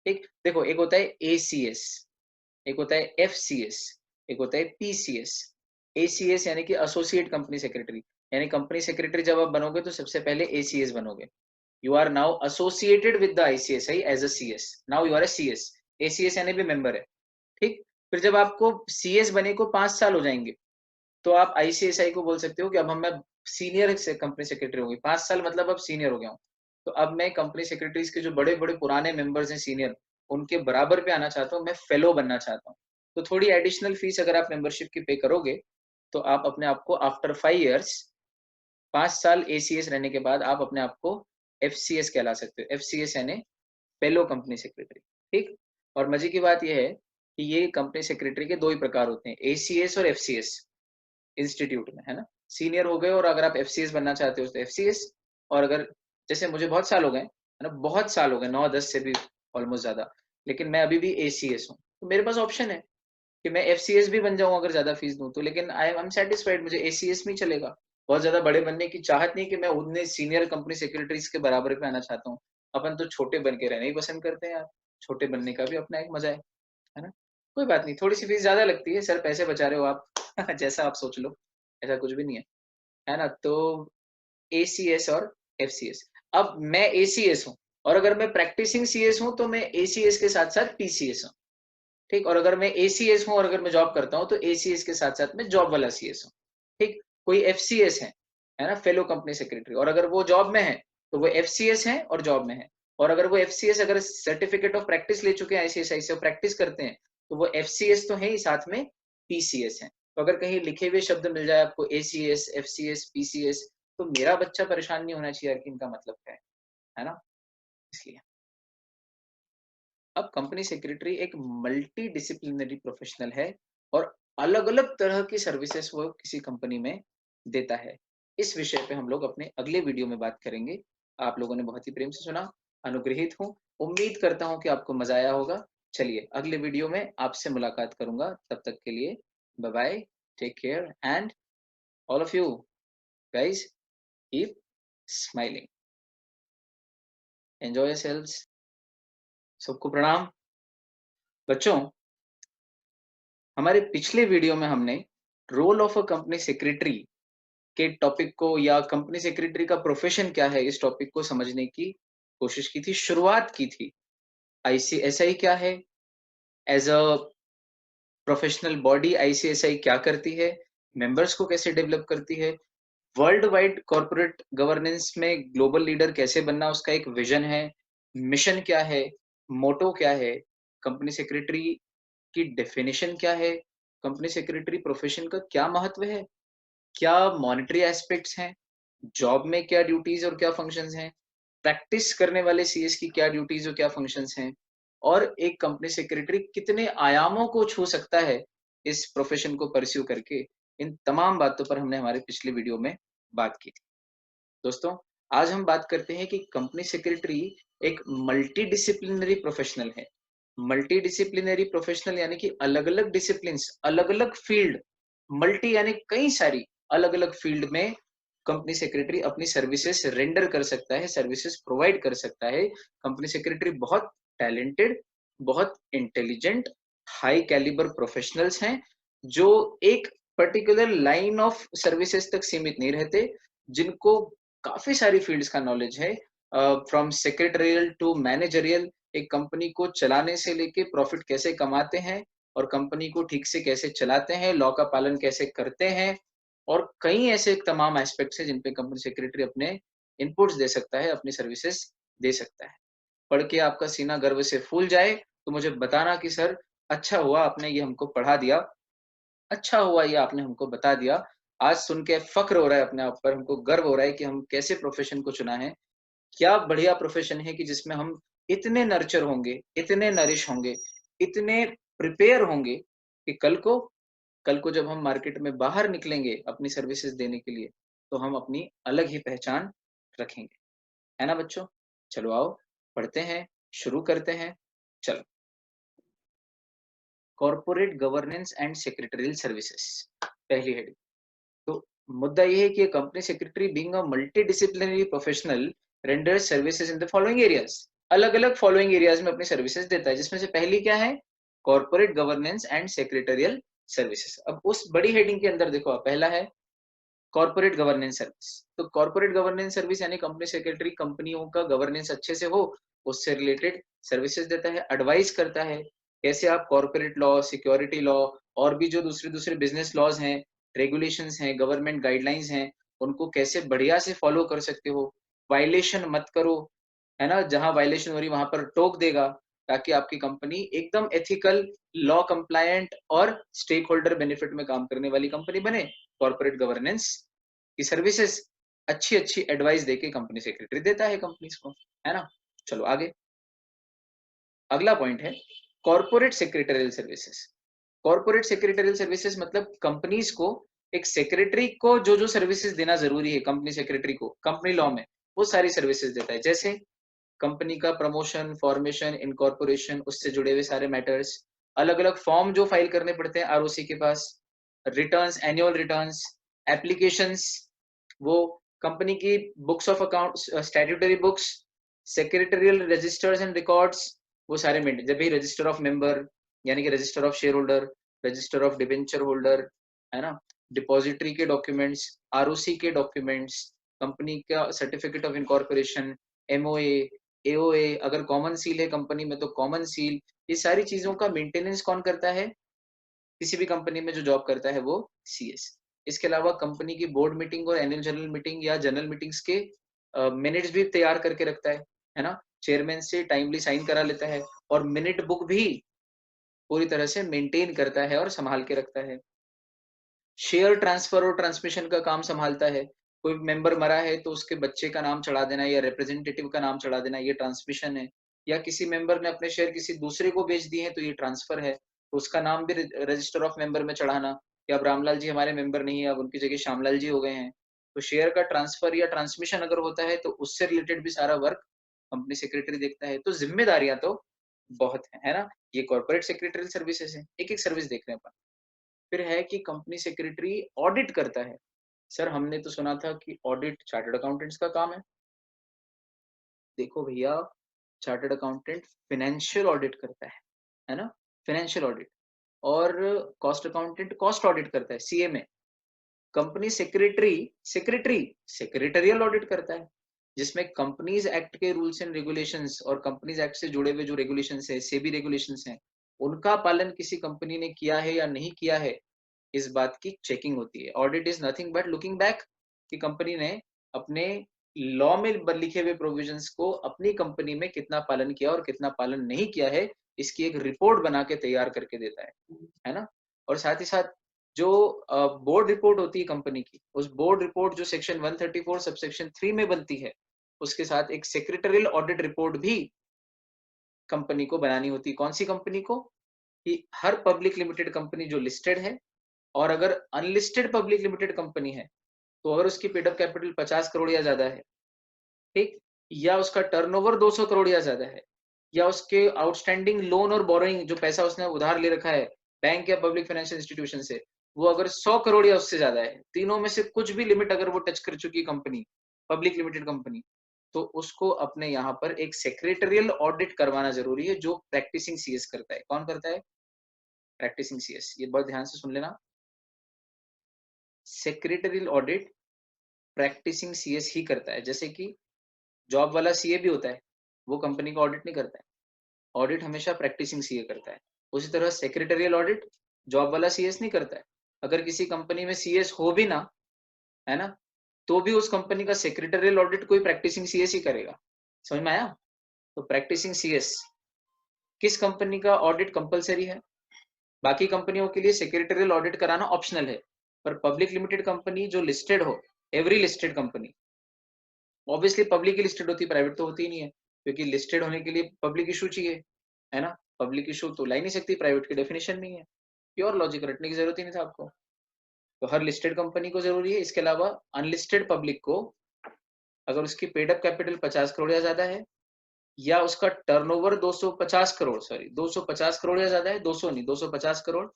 ठीक, देखो, एक होता है ACS, एक होता है FCS, एक होता है PCS। ACS यानी कि एसोसिएट कंपनी सेक्रेटरी, यानी कंपनी सेक्रेटरी जब आप बनोगे तो सबसे पहले ACS बनोगे। You are now associated with the ICSI as a CS, now you are a CS। ACS यानी भी मेंबर है, ठीक। फिर जब आपको CS बने को 5 साल हो जाएंगे, तो आप ICSI को बोल सकते हो कि अब हम, मैं सीनियर से कंपनी सेक्रेटरी होंगी। 5 साल मतलब अब सीनियर हो गया हूँ, तो अब मैं कंपनी सेक्रेटरीज के जो बड़े बड़े पुराने मेंबर्स हैं सीनियर, उनके बराबर पे आना चाहता हूँ, मैं फेलो बनना चाहता हूँ। तो थोड़ी एडिशनल फीस अगर आप मेंबरशिप की पे करोगे, तो आप अपने आप को आफ्टर 5 इयर्स, 5 साल ACS रहने के बाद आप अपने आप को FCS कहला सकते हो। FCS यानी फेलो कंपनी सेक्रेटरी, ठीक। और मजे की बात यह है कि ये कंपनी सेक्रेटरी के दो ही प्रकार होते हैं, ACS और FCS इंस्टीट्यूट में, है ना। सीनियर हो गए और अगर आप FCS बनना चाहते हो तो FCS, और अगर जैसे मुझे बहुत साल हो गए, है ना, बहुत साल हो गए, 9-10 से भी ऑलमोस्ट ज्यादा, लेकिन मैं अभी भी ACS हूँ, तो मेरे पास ऑप्शन है कि मैं FCS भी बन जाऊं अगर ज्यादा फीस दूं तो, लेकिन आई एम सेटिस्फाइड, मुझे ACS में ही चलेगा। बहुत ज्यादा बड़े बनने की चाहत नहीं कि मैं उतने सीनियर कंपनी सेक्रेटरीज के बराबर पे आना चाहता हूँ। अपन तो छोटे बन के रहना ही पसंद करते हैं यार, छोटे बनने का भी अपना एक मजा है ना। कोई बात नहीं, थोड़ी सी फीस ज्यादा लगती है सर, पैसे बचा रहे हो आप जैसा आप सोच लो, ऐसा कुछ भी नहीं है ना। तो ACS और FCS, अब मैं ACS हूँ, और अगर मैं प्रैक्टिसिंग CS हूँ तो मैं ACS के साथ साथ PCS हूँ, ठीक। और अगर मैं ACS हूँ और अगर मैं जॉब करता हूँ तो ACS के साथ साथ मैं जॉब वाला CS हूँ, ठीक। कोई FCS है ना, फेलो कंपनी सेक्रेटरी, और अगर वो जॉब में है तो वो FCS है और जॉब में है। और अगर वो FCS अगर सर्टिफिकेट ऑफ प्रैक्टिस ले चुके हैं ICSI से, प्रैक्टिस करते हैं, तो वो FCS तो है ही, साथ में PCS है। तो अगर कहीं लिखे हुए शब्द मिल जाए आपको ACS, FCS, PCS, तो मेरा बच्चा परेशान नहीं होना चाहिए कि इनका मतलब क्या है ना। इसलिए अब कंपनी सेक्रेटरी एक मल्टी डिसिप्लिनरी प्रोफेशनल है, और अलग अलग तरह की सर्विसेज वो किसी कंपनी में देता है। इस विषय पे हम लोग अपने अगले वीडियो में बात करेंगे। आप लोगों ने बहुत ही प्रेम से सुना, अनुग्रहित हूँ, उम्मीद करता हूँ कि आपको मजा आया होगा। चलिए अगले वीडियो में आपसे मुलाकात करूंगा, तब तक के लिए bye bye, take care, and all of you guys keep smiling, enjoy yourselves. सबको प्रणाम। बच्चों, हमारे पिछले वीडियो में हमने role of a company secretary के टॉपिक को, या कंपनी सेक्रेटरी का प्रोफेशन क्या है, इस टॉपिक को समझने की कोशिश की थी, शुरुआत की थी। ICSI क्या है, as a professional body ICSI क्या करती है, मेंबर्स को कैसे डेवलप करती है, वर्ल्ड वाइड कॉर्पोरेट गवर्नेंस में ग्लोबल लीडर कैसे बनना, उसका एक विजन है, मिशन क्या है, मोटो क्या है, कंपनी सेक्रेटरी की डेफिनेशन क्या है, कंपनी सेक्रेटरी प्रोफेशन का क्या महत्व है, क्या मॉनेटरी एस्पेक्ट्स हैं, जॉब में क्या ड्यूटीज और क्या फंक्शंस हैं, प्रैक्टिस करने वाले CS की क्या ड्यूटीज और क्या फंक्शंस हैं, और एक कंपनी सेक्रेटरी कितने आयामों को छू सकता है इस प्रोफेशन को परस्यू करके, इन तमाम बातों पर हमने हमारे पिछले वीडियो में बात की थी। दोस्तों, आज हम बात करते हैं कि कंपनी सेक्रेटरी एक मल्टी डिसिप्लिनरी प्रोफेशनल है। मल्टी डिसिप्लिनरी प्रोफेशनल यानी कि अलग अलग डिसिप्लिन, अलग अलग फील्ड, मल्टी यानी कई सारी अलग अलग फील्ड में कंपनी सेक्रेटरी अपनी सर्विसेज रेंडर कर सकता है, सर्विसेज प्रोवाइड कर सकता है। कंपनी सेक्रेटरी बहुत टैलेंटेड, बहुत इंटेलिजेंट, हाई कैलिबर प्रोफेशनल्स हैं जो एक पर्टिकुलर लाइन ऑफ सर्विसेज तक सीमित नहीं रहते, जिनको काफी सारी फील्ड्स का नॉलेज है, फ्रॉम सेक्रेटरियल टू मैनेजरियल। एक कंपनी को चलाने से लेके प्रॉफिट कैसे कमाते हैं और कंपनी को ठीक से कैसे चलाते हैं, लॉ का पालन कैसे करते हैं, और कई ऐसे तमाम एस्पेक्ट्स हैं जिन पे कंपनी सेक्रेटरी अपने इनपुट्स दे सकता है, अपनी सर्विसेज दे सकता है। पढ़ के आपका सीना गर्व से फूल जाए तो मुझे बताना कि सर अच्छा हुआ आपने ये हमको पढ़ा दिया, अच्छा हुआ ये आपने हमको बता दिया। आज सुन के फक्र हो रहा है अपने आप पर, हमको गर्व हो रहा है कि हम कैसे प्रोफेशन को चुना है। क्या बढ़िया प्रोफेशन है कि जिसमें हम इतने नर्चर होंगे, इतने नरिश होंगे, इतने प्रिपेयर होंगे कि कल को जब हम मार्केट में बाहर निकलेंगे अपनी सर्विसेज देने के लिए, तो हम अपनी अलग ही पहचान रखेंगे। है ना बच्चों? चलो आओ पढ़ते हैं, शुरू करते हैं। चलो, corporate governance and secretarial services, पहली हेडिंग। तो मुद्दा ये है कि company secretary being a multi disciplinary professional renders services in the following areas. अलग अलग फॉलोइंग एरियाज में अपनी सर्विसेज देता है, जिसमें से पहली क्या है? Corporate governance and secretarial services. अब उस बड़ी हेडिंग के अंदर देखो, पहला है कॉर्पोरेट गवर्नेंस सर्विस। तो कॉर्पोरेट गवर्नेंस सर्विस यानी कंपनी सेक्रेटरी कंपनियों का गवर्नेंस अच्छे से हो, उससे रिलेटेड सर्विसेज देता है, एडवाइस करता है कैसे आप कॉर्पोरेट लॉ, सिक्योरिटी लॉ और भी जो दूसरे दूसरे बिजनेस लॉज हैं, रेगुलेशंस हैं, गवर्नमेंट गाइडलाइंस हैं, उनको कैसे बढ़िया से फॉलो कर सकते हो। वायलेशन मत करो, है ना, जहां वायलेशन हो रही वहां पर टोक देगा, ताकि आपकी कंपनी एकदम एथिकल, लॉ कंप्लायंट और स्टेक होल्डर बेनिफिट में काम करने वाली कंपनी बने। कॉर्पोरेट गवर्नेंस की सर्विसेज अच्छी अच्छी एडवाइस देके कंपनी सेक्रेटरी देता है कंपनीज को, है ना। चलो आगे, अगला पॉइंट है corporate secretarial services. Corporate secretarial services मतलब कंपनीज को, एक सेक्रेटरी को जो जो सर्विसेज देना जरूरी है कंपनी सेक्रेटरी को कंपनी लॉ में, वो सारी सर्विसेज देता है। जैसे कंपनी का प्रमोशन, फॉर्मेशन, इनकॉर्पोरेशन, उससे जुड़े हुए सारे मैटर्स, अलग अलग फॉर्म जो फाइल करने पड़ते हैं आरओसी के पास, रिटर्न्स, एनुअल रिटर्न्स, एप्लीकेशंस, वो कंपनी की books of account, statutory books, secretarial registers and records, वो सारे मेंटेन। जब भी रजिस्टर ऑफ मेंबर यानी कि register of share holder, register of debenture holder, है ना, डिपॉजिटरी के डॉक्यूमेंट्स, आरओसी के डॉक्यूमेंट्स, कंपनी का certificate of incorporation, MOA, AOA, अगर कॉमन सील है कंपनी में तो कॉमन सील, ये सारी चीजों का मेंटेनेंस कौन करता है? किसी भी कंपनी में जो जॉब करता है वो सीएस। इसके अलावा कंपनी की बोर्ड मीटिंग और एनुअल जनरल मीटिंग या जनरल मीटिंग्स के मिनट्स भी तैयार करके रखता है ना, चेयरमैन से टाइमली साइन करा लेता है, और मिनट बुक भी पूरी तरह से मेंटेन करता है और संभाल के रखता है। शेयर ट्रांसफर और ट्रांसमिशन का काम संभालता है। कोई मेंबर मरा है तो उसके बच्चे का नाम चढ़ा देना या रिप्रेजेंटेटिव का नाम चढ़ा देना, ये ट्रांसमिशन है। या किसी मेंबर ने अपने शेयर किसी दूसरे को बेच दिए हैं तो ये ट्रांसफर है, तो उसका नाम भी रजिस्टर ऑफ मेंबर में चढ़ाना, कि अब रामलाल जी हमारे मेंबर नहीं है, अब उनकी जगह श्यामलाल जी हो गए हैं। तो शेयर का ट्रांसफर या ट्रांसमिशन अगर होता है तो उससे रिलेटेड भी सारा वर्क कंपनी सेक्रेटरी देखता है। तो जिम्मेदारियां तो बहुत है ना। ये कॉर्पोरेट सेक्रेटरी सर्विसेज है, एक एक सर्विस देख रहे हैं अपन। फिर है कि कंपनी सेक्रेटरी ऑडिट करता है। सर हमने तो सुना था कि ऑडिट चार्टर्ड अकाउंटेंट्स का काम है। देखो भैया, चार्टर्ड अकाउंटेंट फाइनेंशियल ऑडिट करता है ना, फाइनेंशियल ऑडिट। और कॉस्ट अकाउंटेंट कॉस्ट ऑडिट करता है, सीए में। Company secretary secretary secretarial audit करता है, जिसमें कंपनीज एक्ट के रूल्स एंड रेगुलेशंस और कंपनीज एक्ट से जुड़े हुए जो रेगुलेशंस है, सेबी रेगुलेशंस हैं, उनका पालन किसी कंपनी ने किया है या नहीं किया है, इस बात की चेकिंग होती है। Audit is nothing but looking back, कि कंपनी ने अपने लॉ में लिखे हुए प्रोविजंस को अपनी कंपनी में कितना पालन किया और कितना पालन नहीं किया है, इसकी एक रिपोर्ट बना के तैयार करके देता है ना। और साथ ही साथ जो बोर्ड रिपोर्ट होती है कंपनी की, उस बोर्ड रिपोर्ट जो सेक्शन 134 सबसेक्शन 3 में बनती है, उसके साथ एक सेक्रेटरियल ऑडिट रिपोर्ट भी कंपनी को बनानी होती है। कौन सी कंपनी को? कि हर पब्लिक लिमिटेड कंपनी जो लिस्टेड है, और अगर अनलिस्टेड पब्लिक लिमिटेड कंपनी है, तो अगर उसकी पेड अप कैपिटल 50 करोड़ या ज्यादा है, ठीक, या उसका टर्नओवर 200 करोड़ या ज्यादा है, या उसके आउटस्टैंडिंग लोन और बोरोइंग, जो पैसा उसने उधार ले रखा है बैंक या पब्लिक फाइनेंशियल इंस्टीट्यूशन से, वो अगर 100 करोड़ या उससे ज्यादा है, तीनों में से कुछ भी लिमिट अगर वो टच कर चुकी कंपनी, पब्लिक लिमिटेड कंपनी, तो उसको अपने यहाँ पर एक सेक्रेटरियल ऑडिट करवाना जरूरी है, जो प्रैक्टिसिंग सीएस करता है। कौन करता है? Practising CS. ये बहुत ध्यान से सुन लेना, सेक्रेटरियल ऑडिट प्रैक्टिसिंग सीएस ही करता है। जैसे कि जॉब वाला सीए भी होता है, वो कंपनी का ऑडिट नहीं करता है, ऑडिट हमेशा प्रैक्टिसिंग सीए करता है। उसी तरह सेक्रेटरियल ऑडिट जॉब वाला सीएस नहीं करता है। अगर किसी कंपनी में सीएस हो भी ना, है ना, तो भी उस कंपनी का सेक्रेटरियल ऑडिट कोई प्रैक्टिसिंग सीएस ही करेगा। समझ में आया? तो प्रैक्टिसिंग सीएस किस कंपनी का ऑडिट कंपलसरी है? बाकी कंपनियों के लिए सेक्रेटरियल ऑडिट कराना ऑप्शनल है, पर पब्लिक लिमिटेड कंपनी जो लिस्टेड हो, every listed company, obviously public ही लिस्टेड होती है, प्राइवेट तो होती ही नहीं है, क्योंकि लिस्टेड होने के लिए पब्लिक इशू चाहिए, है ना। पब्लिक इशू तो ला ही नहीं सकती, प्राइवेट की डेफिनेशन नहीं है। प्योर लॉजिक, रटने की जरूरत ही नहीं था आपको। तो हर लिस्टेड कंपनी को जरूरी है। इसके अलावा अनलिस्टेड पब्लिक को, अगर उसकी पेड अप कैपिटल 50 करोड़ या ज्यादा है, या उसका टर्नओवर 250 करोड़, सॉरी 250 करोड़ या ज्यादा है, 200 नहीं 250 करोड़,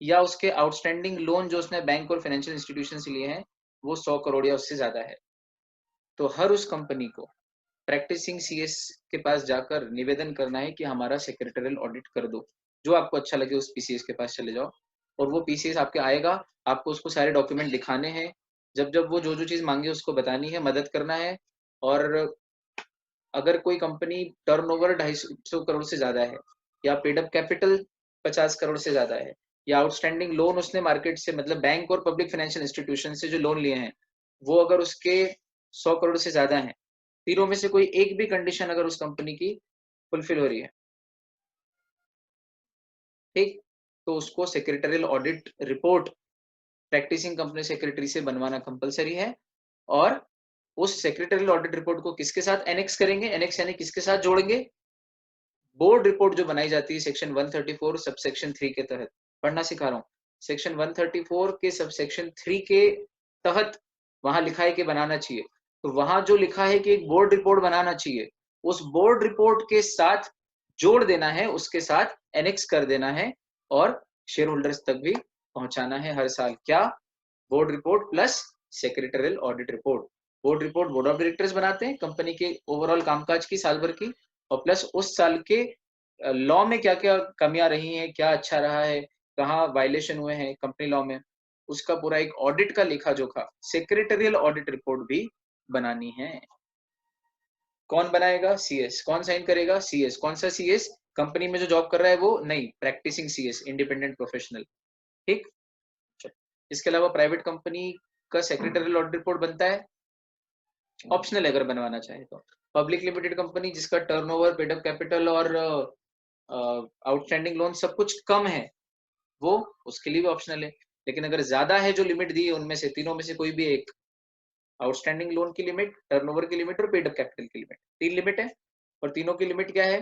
या उसके आउटस्टैंडिंग लोन जो उसने बैंक और फाइनेंशियल इंस्टीट्यूशन से लिए हैं वो 100 करोड़ या उससे ज्यादा है, तो हर उस कंपनी को प्रैक्टिसिंग सीएस के पास जाकर निवेदन करना है कि हमारा सेक्रेटरियल ऑडिट कर दो। जो आपको अच्छा लगे उस पीसीएस के पास चले जाओ, और वो पीसीएस आपके आएगा, आपको उसको सारे डॉक्यूमेंट दिखाने हैं, जब जब वो जो जो चीज मांगे उसको बतानी है, मदद करना है। और अगर कोई कंपनी टर्नओवर 250 करोड़ से ज्यादा है, या पेड अप कैपिटल 50 करोड़ से ज्यादा है, या आउटस्टैंडिंग लोन उसने मार्केट से, मतलब बैंक और पब्लिक फाइनेंशियल इंस्टीट्यूशन से जो लोन लिए हैं, वो अगर उसके 100 करोड़ से ज्यादा है, तीनों में से कोई एक भी कंडीशन अगर उस कंपनी की फुलफिल हो रही है, ठीक, तो उसको secretarial audit report practising company secretary से बनवाना कंपलसरी है। और उस सेक्रेटरियल ऑडिट रिपोर्ट को किसके साथ एनेक्स करेंगे? एनेक्स यानी किसके साथ जोड़ेंगे? बोर्ड रिपोर्ट जो बनाई जाती है सेक्शन 134 सब सेक्शन 3 के तहत, पढ़ना सिखा रहा हूँ, सेक्शन 134 के सब सेक्शन 3 के तहत वहां लिखा है कि बनाना चाहिए। तो वहां जो लिखा है कि एक बोर्ड रिपोर्ट बनाना चाहिए, उस बोर्ड रिपोर्ट के साथ जोड़ देना है, उसके साथ एनेक्स कर देना है, और शेयर होल्डर्स तक भी पहुंचाना है हर साल। क्या? Board report plus secretarial audit report. Board report board of directors बनाते हैं कंपनी के ओवरऑल कामकाज की साल भर की, और प्लस उस साल के लॉ में क्या क्या कमियां रही हैं, क्या अच्छा रहा है, कहाँ वायलेशन हुए हैं कंपनी लॉ में, उसका पूरा एक ऑडिट का लेखा जोखा सेक्रेटरियल ऑडिट रिपोर्ट भी बनानी है। कौन बनाएगा? सीएस। कौन साइन करेगा? सीएस। कौन सा सीएस? कंपनी में जो जॉब कर रहा है वो नहीं, प्रैक्टिसिंग सीएस, इंडिपेंडेंट प्रोफेशनल। ठीक। इसके अलावा प्राइवेट कंपनी का सेक्रेटरियल ऑडिट रिपोर्ट बनता है, ऑप्शनल अगर बनवाना चाहे तो। पब्लिक लिमिटेड कंपनी जिसका टर्नओवर, पेड अप कैपिटल और आउटस्टैंडिंग लोन सब कुछ कम है, वो उसके लिए भी ऑप्शनल है। लेकिन अगर ज्यादा है जो लिमिट दी है उनमें से, तीनों में से कोई भी एक, आउटस्टैंडिंग लोन की लिमिट, टर्नओवर की लिमिट और पेड अप कैपिटल की लिमिट, तीन लिमिट है। और तीनों की लिमिट क्या है?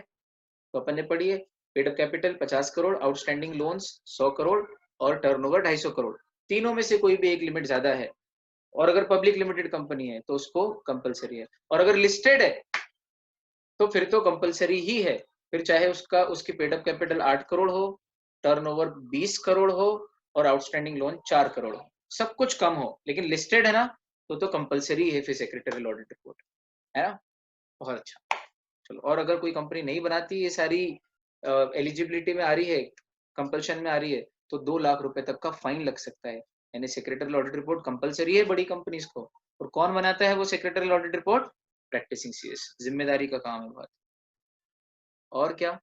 तो अपन ने पढ़ी है, paid up capital 50 crore, outstanding loans 100 crore, और टर्नओवर 250 करोड़। तीनों में से कोई भी एक लिमिट ज्यादा है, और अगर पब्लिक लिमिटेड कंपनी है तो उसको कंपलसरी है, और अगर लिस्टेड है तो फिर तो कंपलसरी ही है। फिर चाहे उसका उसकी पेड अप कैपिटल 8 करोड़ हो, टर्नओवर 20 करोड़ हो, और आउटस्टैंडिंग लोन 4 करोड़ हो, सब कुछ कम हो, लेकिन लिस्टेड है ना, तो कंपलसरी है फिर सेक्रेटरियल ऑडिट रिपोर्ट, है ना। बहुत अच्छा। चलो, और अगर कोई कंपनी नहीं बनाती, ये सारी एलिजिबिलिटी में आ रही है, कंपल्शन में आ रही है, तो 2 लाख रुपए तक का फाइन लग सकता है। यानी सेक्रेटरियल ऑडिट रिपोर्ट कंपलसरी है बड़ी कंपनीज को। और कौन बनाता है वो secretarial audit report? Practising CS. जिम्मेदारी का काम है बहुत। और क्या?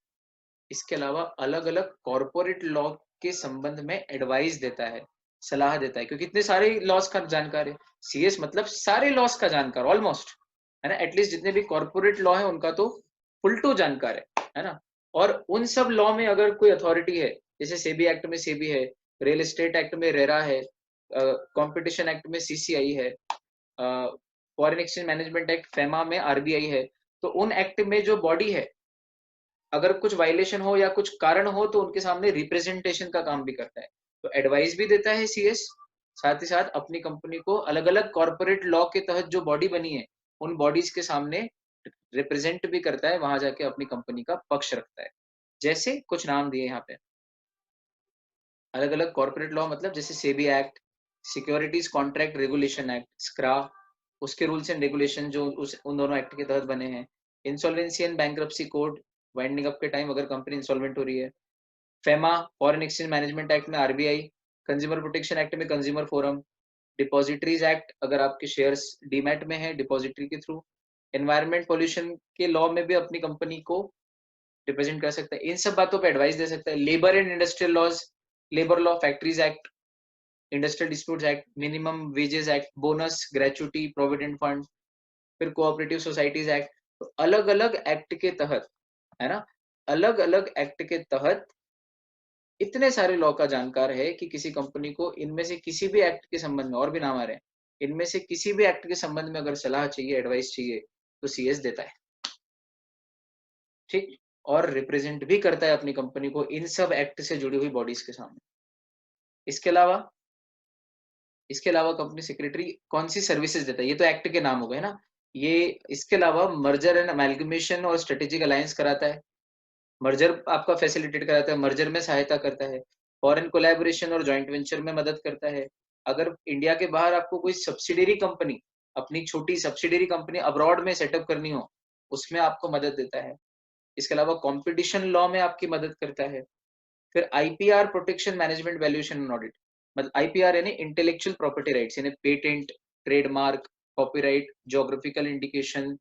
इसके अलावा अलग अलग कॉर्पोरेट लॉ के संबंध में एडवाइस देता है, सलाह देता है, क्योंकि इतने सारे लॉस का जानकार है। सीएस मतलब सारे लॉस का जानकार ऑलमोस्ट, है ना। एटलीस्ट जितने भी कॉर्पोरेट लॉ है उनका तो फुल टू जानकार है ना। और उन सब लॉ में अगर कोई अथॉरिटी है, जैसे सेबी एक्ट में सेबी है, रियल एस्टेट एक्ट में रेरा है, कंपटीशन एक्ट में सीसीआई है, foreign exchange management act FEMA में आरबीआई है, तो उन एक्ट में जो बॉडी है, अगर कुछ वायलेशन हो या कुछ कारण हो तो उनके सामने रिप्रेजेंटेशन का काम भी करता है। तो एडवाइस भी देता है सीएस, साथ ही साथ अपनी कंपनी को अलग अलग कॉर्पोरेट लॉ के तहत जो बॉडी बनी है उन बॉडीज के सामने रिप्रेजेंट भी करता है, वहां जाके अपनी कंपनी का पक्ष रखता है। जैसे कुछ नाम दिए यहाँ पे, अलग अलग कॉर्पोरेट लॉ मतलब जैसे SEBI act, securities contract regulation act, SCRA, उसके रूल्स एंड रेगुलेशन जो उन दोनों एक्ट के तहत बने हैं। Insolvency and bankruptcy code, winding up के टाइम अगर कंपनी इंसॉल्वेंट हो रही है। FEMA, foreign exchange management act में आरबीआई, कंज्यूमर प्रोटेक्शन एक्ट में कंज्यूमर फोरम, डिपॉजिटरीज एक्ट अगर आपके शेयर्स डीमैट में है डिपॉजिटरी के थ्रू, एनवायरमेंट पोल्यूशन के लॉ में भी अपनी कंपनी को रिप्रेजेंट कर सकता है, इन सब बातों पे एडवाइस दे सकता है। Labour and industrial laws, labour law, factories act, industrial disputes act, minimum wages act, bonus, gratuity, provident fund, फिर कोऑपरेटिव सोसाइटीज एक्ट। तो अलग अलग एक्ट के तहत, है ना, अलग अलग एक्ट के तहत इतने सारे लॉ का जानकार है कि किसी कंपनी को इनमें से किसी भी एक्ट के संबंध में, और भी नाम आ रहे हैं, इनमें से किसी भी एक्ट के संबंध में अगर सलाह चाहिए, एडवाइस चाहिए, तो सीएस देता है। ठीक, और रिप्रेजेंट भी करता है अपनी कंपनी को इन सब एक्ट से जुड़ी हुई बॉडीज के सामने। इसके अलावा कंपनी सेक्रेटरी कौन सी सर्विसेज देता है, ये तो एक्ट के नाम हो गए ना। ये इसके अलावा मर्जर एंड अमेलगमेशन और स्ट्रेटेजिक अलायंस कराता है, मर्जर आपका फैसिलिटेट कराता है, मर्जर में सहायता करता है, फॉरेन कोलैबोरेशन और जॉइंट वेंचर में मदद करता है। अगर इंडिया के बाहर आपको कोई सब्सिडियरी कंपनी, अपनी छोटी सब्सिडियरी कंपनी अब्रॉड में सेटअप करनी हो, उसमें आपको मदद देता है। इसके अलावा कंपटीशन लॉ में आपकी मदद करता है। फिर IPR, protection management valuation and audit, मतलब आईपीआर यानी इंटेलेक्चुअल प्रॉपर्टी राइट्स, यानी patent, trademark, copyright, geographical indication,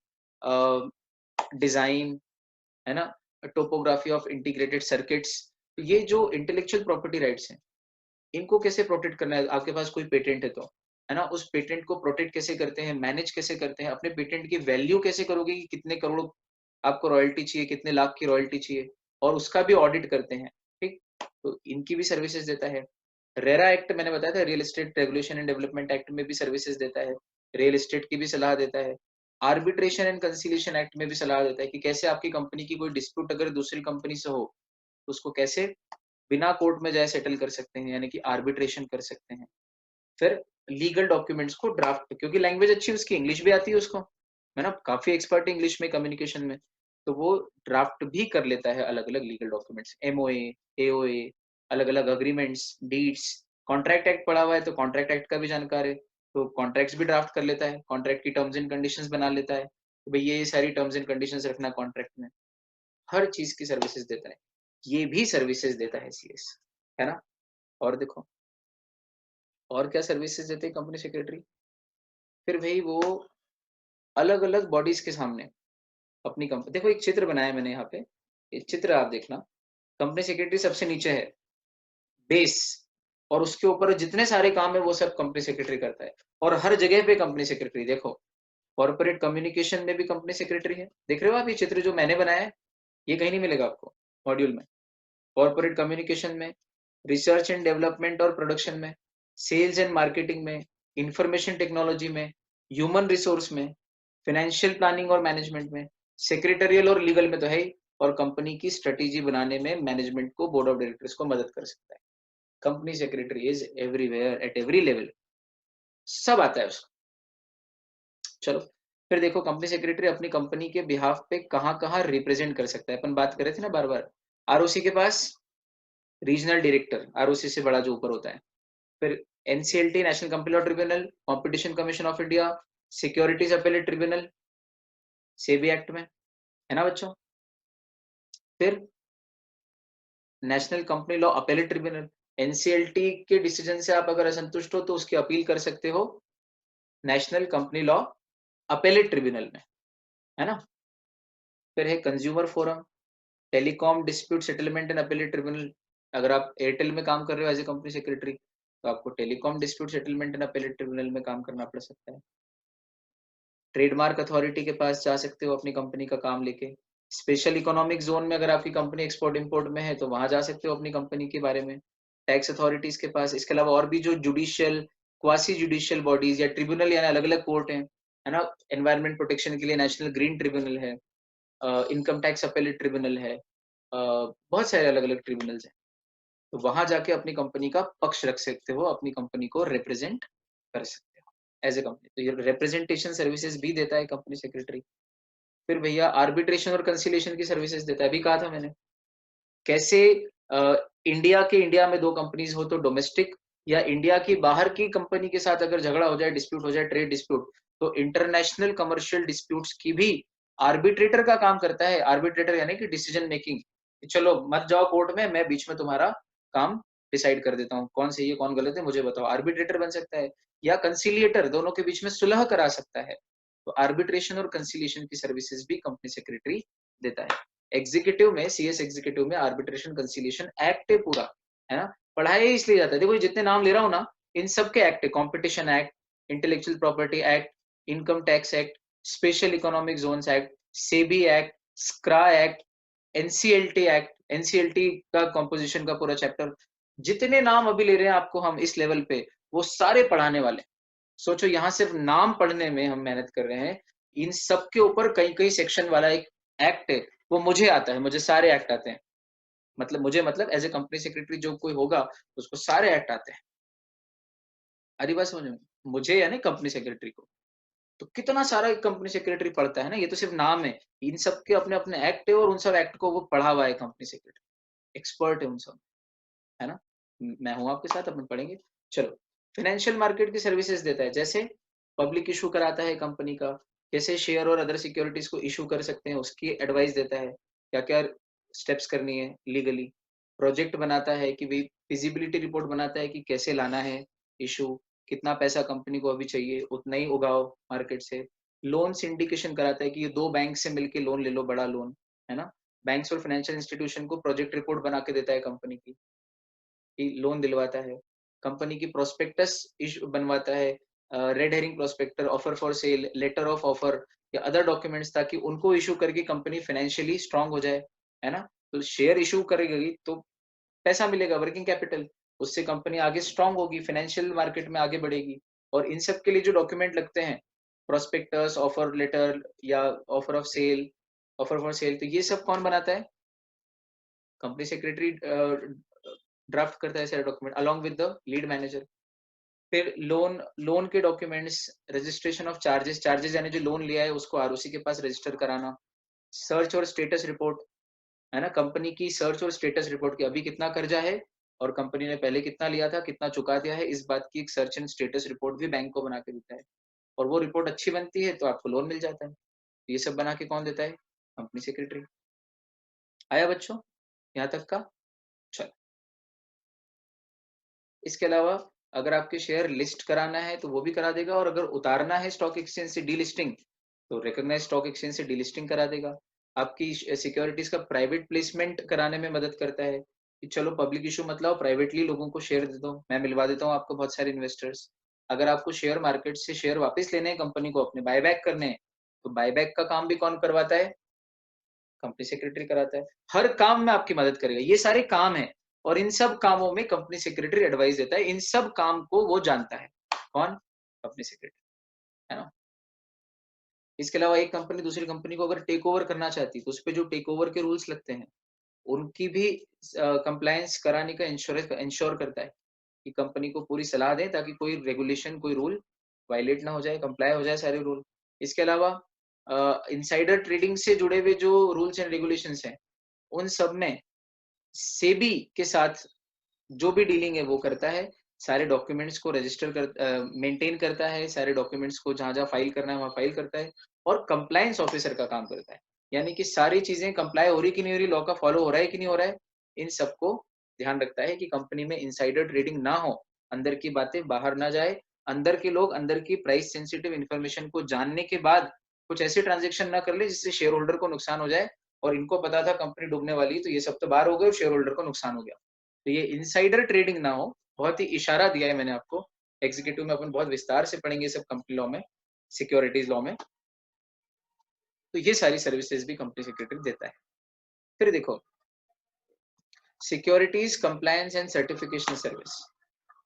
design, है ना, टोपोग्राफी ऑफ इंटीग्रेटेड सर्किट्स। ये जो इंटेलेक्चुअल प्रॉपर्टी राइट्स हैं, इनको कैसे प्रोटेक्ट करना है, आपके पास कोई पेटेंट है तो, है ना, उस पेटेंट को प्रोटेक्ट कैसे करते हैं, मैनेज कैसे करते हैं, अपने पेटेंट की वैल्यू कैसे करोगे कि कितने करोड़ आपको रॉयल्टी चाहिए, कितने लाख की रॉयल्टी चाहिए, और उसका भी ऑडिट करते हैं। ठीक, तो इनकी भी सर्विसेज देता है। रेरा एक्ट मैंने बताया था, real estate regulation and development act में भी सर्विसेज देता है, रियल एस्टेट की भी सलाह देता है। आर्बिट्रेशन एंड कंसिलिएशन एक्ट में भी सलाह देता है कि कैसे आपकी कंपनी की कोई डिस्प्यूट अगर दूसरी कंपनी से हो, तो उसको कैसे बिना कोर्ट में जाए सेटल कर सकते हैं, यानी कि आर्बिट्रेशन कर सकते हैं। फिर लीगल डॉक्यूमेंट्स को ड्राफ्ट, क्योंकि लैंग्वेज अच्छी उसकी, इंग्लिश भी आती है उसको, है ना, काफी एक्सपर्ट इंग्लिश में, कम्युनिकेशन में, तो वो ड्राफ्ट भी कर लेता है अलग अलग लीगल डॉक्यूमेंट्स, एमओए, एओए, अलग अलग अग्रीमेंट्स, डीड्स। कॉन्ट्रैक्ट एक्ट पढ़ा हुआ है तो कॉन्ट्रैक्ट एक्ट का भी जानकार है, तो कॉन्ट्रैक्ट्स भी ड्राफ्ट कर लेता है, कॉन्ट्रैक्ट की टर्म्स एंड कंडीशंस बना लेता है कि भाई ये सारी टर्म्स एंड कंडीशंस रखना कॉन्ट्रैक्ट में। हर चीज की सर्विसेज देता है, ये भी सर्विसेज देता है सीएस, है ना। और देखो और क्या सर्विसेज देते हैं कंपनी सेक्रेटरी, फिर भाई वो अलग अलग बॉडीज के सामने अपनी कंपनी, देखो एक चित्र बनाया मैंने यहाँ पे, ये चित्र आप देखना, कंपनी सेक्रेटरी सबसे नीचे है, बेस, और उसके ऊपर जितने सारे काम है वो सब कंपनी सेक्रेटरी करता है, और हर जगह पे कंपनी सेक्रेटरी। देखो कॉर्पोरेट कम्युनिकेशन में भी कंपनी सेक्रेटरी है, देख रहे हो आप ये चित्र जो मैंने बनाया है, ये कहीं नहीं मिलेगा आपको मॉड्यूल में। कॉर्पोरेट कम्युनिकेशन में, रिसर्च एंड डेवलपमेंट और प्रोडक्शन में, सेल्स एंड मार्केटिंग में, इंफॉर्मेशन टेक्नोलॉजी में, ह्यूमन रिसोर्स में, फाइनेंशियल प्लानिंग और मैनेजमेंट में, सेक्रेटरियल और लीगल में तो है ही, और कंपनी की स्ट्रेटेजी बनाने में मैनेजमेंट को, बोर्ड ऑफ डायरेक्टर्स को मदद कर सकता है। Company secretary is everywhere at every level, सब आता है उसको। चलो फिर देखो कंपनी सेक्रेटरी अपनी कंपनी के बिहाफ पे कहाँ कहाँ रिप्रेजेंट कर सकता है, अपन बात कर रहे थे ना बार बार, आरओसी के पास रीजनल डायरेक्टर, आरओसी से बड़ा जो ऊपर होता है, फिर NCLT, national company law tribunal, competition commission of India, securities appellate tribunal, SEBI act में, है ना बच्चों। फिर national company law appellate tribunal, NCLT के डिसीजन से आप अगर असंतुष्ट हो तो उसकी अपील कर सकते हो national company law appellate tribunal में, है ना। फिर है consumer forum, telecom dispute settlement and appellate tribunal, अगर आप एयरटेल में काम कर रहे हो एज ए कंपनी सेक्रेटरी, तो आपको telecom dispute settlement and appellate tribunal में काम करना पड़ सकता है। ट्रेडमार्क अथॉरिटी के पास जा सकते हो अपनी कंपनी का काम लेके, स्पेशल इकोनॉमिक जोन में अगर आपकी कंपनी एक्सपोर्ट इंपोर्ट में है तो वहां जा सकते हो अपनी कंपनी के बारे में, टैक्स अथॉरिटीज के पास। इसके अलावा और भी जो जुडिशियल, क्वासी जुडिशियल बॉडीज या ट्रिब्यूनल यानी अलग अलग कोर्ट है ना, एनवायरमेंट प्रोटेक्शन के लिए नेशनल ग्रीन ट्रिब्यूनल है, इनकम टैक्स अपीलेट ट्रिब्यूनल है, बहुत सारे अलग अलग ट्रिब्यूनल्स हैं, तो वहां जाके अपनी कंपनी का पक्ष रख सकते हो, अपनी कंपनी को रिप्रेजेंट कर सकते हो एज ए कंपनी, तो ये रिप्रेजेंटेशन सर्विसेज भी देता है कंपनी सेक्रेटरी। फिर भैया आर्बिट्रेशन और कंसिलिएशन की सर्विसेज देता है, अभी कहा था मैंने, कैसे इंडिया में 2 कंपनीज हो तो डोमेस्टिक, या इंडिया की बाहर की कंपनी के साथ अगर झगड़ा हो जाए, डिस्प्यूट हो जाए, ट्रेड डिस्प्यूट, तो इंटरनेशनल कमर्शियल डिस्प्यूट्स की भी आर्बिट्रेटर का काम करता है। आर्बिट्रेटर यानी कि डिसीजन मेकिंग, चलो मत जाओ कोर्ट में, मैं बीच में तुम्हारा काम डिसाइड कर देता हूँ, कौन सही है कौन गलत है मुझे बताओ। आर्बिट्रेटर बन सकता है, या कंसिलिएटर, दोनों के बीच में सुलह करा सकता है। तो आर्बिट्रेशन और कंसिलिएशन की सर्विसेज भी कंपनी सेक्रेटरी देता है। एग्जीक्यूटिव में, सीएस एग्जीक्यूटिव में आर्बिट्रेशन कंसिलिएशन एक्ट है पूरा, है ना। पढ़ाया इसलिए जाता है, देखो जितने नाम ले रहा हूँ ना, इन सब के एक्ट है। Competition act, intellectual property act, income tax act, special economic zones act, SEBI act, SCRA act, NCLT act, NCLT का कॉम्पोजिशन का पूरा चैप्टर, जितने नाम अभी ले रहे हैं आपको हम इस लेवल पे, वो सारे पढ़ाने वाले। सोचो यहाँ सिर्फ नाम पढ़ने में हम मेहनत कर रहे हैं, इन सब के ऊपर कई कई सेक्शन वाला एक एक्ट है, वो मुझे आता है, मुझे सारे एक्ट आते हैं। मतलब एज ए कंपनी सेक्रेटरी जो कोई होगा उसको सारे एक्ट आते हैं। अरे बात समझ में, मुझे यानी कंपनी सेक्रेटरी को, तो कितना सारा कंपनी सेक्रेटरी पढ़ता है ना, ये तो सिर्फ नाम है। इन सब के अपने अपने एक्ट है, और उन सब एक्ट को वो पढ़ा हुआ है कंपनी सेक्रेटरी, एक्सपर्ट है उन सब, है ना। मैं हूं आपके साथ, अपन पढ़ेंगे। चलो, फाइनेंशियल मार्केट की सर्विसेज देता है, जैसे पब्लिक इशू कराता है कंपनी का, कैसे शेयर और अदर सिक्योरिटीज को इशू कर सकते हैं उसकी एडवाइस देता है, क्या क्या स्टेप्स करनी है लीगली। प्रोजेक्ट बनाता है कि भाई फिजिबिलिटी रिपोर्ट बनाता है कि कैसे लाना है इशू, कितना पैसा कंपनी को अभी चाहिए उतना ही उगाओ मार्केट से। लोन सिंडिकेशन कराता है कि ये 2 बैंक से मिलके लोन ले लो, बड़ा लोन, है ना। बैंक्स और फाइनेंशियल इंस्टीट्यूशन को प्रोजेक्ट रिपोर्ट बना के देता है कंपनी की, कि लोन दिलवाता है। कंपनी की प्रोस्पेक्टस इशू बनवाता है, red herring prospector, offer for sale, letter of offer, या अदर डॉक्यूमेंट्स, ताकि उनको इशू करके कंपनी फाइनेंशियली स्ट्रांग हो जाए, है ना। तो शेयर इशू करेगी तो पैसा मिलेगा, वर्किंग कैपिटल, उससे कंपनी आगे स्ट्रांग होगी, फाइनेंशियल मार्केट में आगे बढ़ेगी। और इन सब के लिए जो डॉक्यूमेंट लगते हैं, प्रोस्पेक्टस, ऑफर लेटर, या offer of sale, offer for sale, तो ये सब कौन बनाता है? कंपनी सेक्रेटरी ड्राफ्ट करता है सारे document along with the lead manager. फिर लोन लोन के documents, registration of charges, charges यानी जो लोन लिया है उसको आरओसी के पास रजिस्टर कराना। सर्च और स्टेटस रिपोर्ट, है ना, कंपनी की सर्च और स्टेटस रिपोर्ट की अभी कितना कर्जा है, और कंपनी ने पहले कितना लिया था, कितना चुका दिया है, इस बात की एक सर्च एंड स्टेटस रिपोर्ट भी बैंक को बना के देता है। और वो रिपोर्ट अच्छी बनती है तो आपको लोन मिल जाता है। ये सब बना के कौन देता है? Company secretary. आया बच्चों यहाँ तक का? चलो, इसके अलावा अगर आपके शेयर लिस्ट कराना है तो वो भी करा देगा, और अगर उतारना है स्टॉक एक्सचेंज से डीलिस्टिंग, तो रिकॉग्नाइज स्टॉक एक्सचेंज से डीलिस्टिंग करा देगा। आपकी सिक्योरिटीज का प्राइवेट प्लेसमेंट कराने में मदद करता है, कि चलो पब्लिक इशू मत लाओ, प्राइवेटली लोगों को शेयर दे दो, मैं मिलवा देता हूँ आपको बहुत सारे इन्वेस्टर्स। अगर आपको शेयर मार्केट से शेयर वापस लेने हैं, कंपनी को अपने बायबैक करने हैं, तो बायबैक का काम भी कौन करवाता है? कंपनी सेक्रेटरी कराता है। हर काम में आपकी मदद करेगा, ये सारे काम है, और इन सब कामों में कंपनी सेक्रेटरी एडवाइस देता है, इन सब काम को वो जानता है। कौन? कंपनी सेक्रेटरी, है ना। इसके अलावा एक कंपनी दूसरी कंपनी को अगर टेक ओवर करना चाहती है, तो उस पे जो टेक ओवर के रूल्स लगते हैं, उनकी भी कंप्लायंस कराने का इंश्योर करता है, कि कंपनी को पूरी सलाह दें ताकि कोई रेगुलेशन, कोई रूल वायलेट ना हो जाए, कंप्लाई हो जाए सारे रूल। इसके अलावा इनसाइडर ट्रेडिंग से जुड़े हुए जो रूल्स एंड रेगुलेशंस हैं, उन सब में सेबी के साथ जो भी डीलिंग है वो करता है, सारे डॉक्यूमेंट्स को रजिस्टर कर मेंटेन करता है, सारे डॉक्यूमेंट्स को जहां जहां फाइल करना है वहां फाइल करता है, और कंप्लायंस ऑफिसर का काम करता है, यानी कि सारी चीजें कंप्लाई हो रही कि नहीं हो रही, लॉ का फॉलो हो रहा है कि नहीं हो रहा है, इन सबको ध्यान रखता है कि कंपनी में इनसाइडर ट्रेडिंग ना हो, अंदर की बातें बाहर ना जाए, अंदर के लोग अंदर की प्राइस सेंसिटिव इन्फॉर्मेशन को जानने के बाद कुछ ऐसे ट्रांजेक्शन ना कर ले जिससे शेयर होल्डर को नुकसान हो जाए, और इनको पता था कंपनी डूबने वाली, तो ये सब तो बाहर हो गए और शेयर होल्डर को नुकसान हो गया। तो ये इनसाइडर ट्रेडिंग ना हो, बहुत ही इशारा दिया है मैंने आपको। एग्जीक्यूटिव में अपन बहुत विस्तार से पढ़ेंगे सब कंपनी लॉ में, सिक्योरिटीज लॉ में। तो ये सारी सर्विसेज भी कंपनी सेक्रेटरी देता है। फिर देखो, securities compliance and certification service.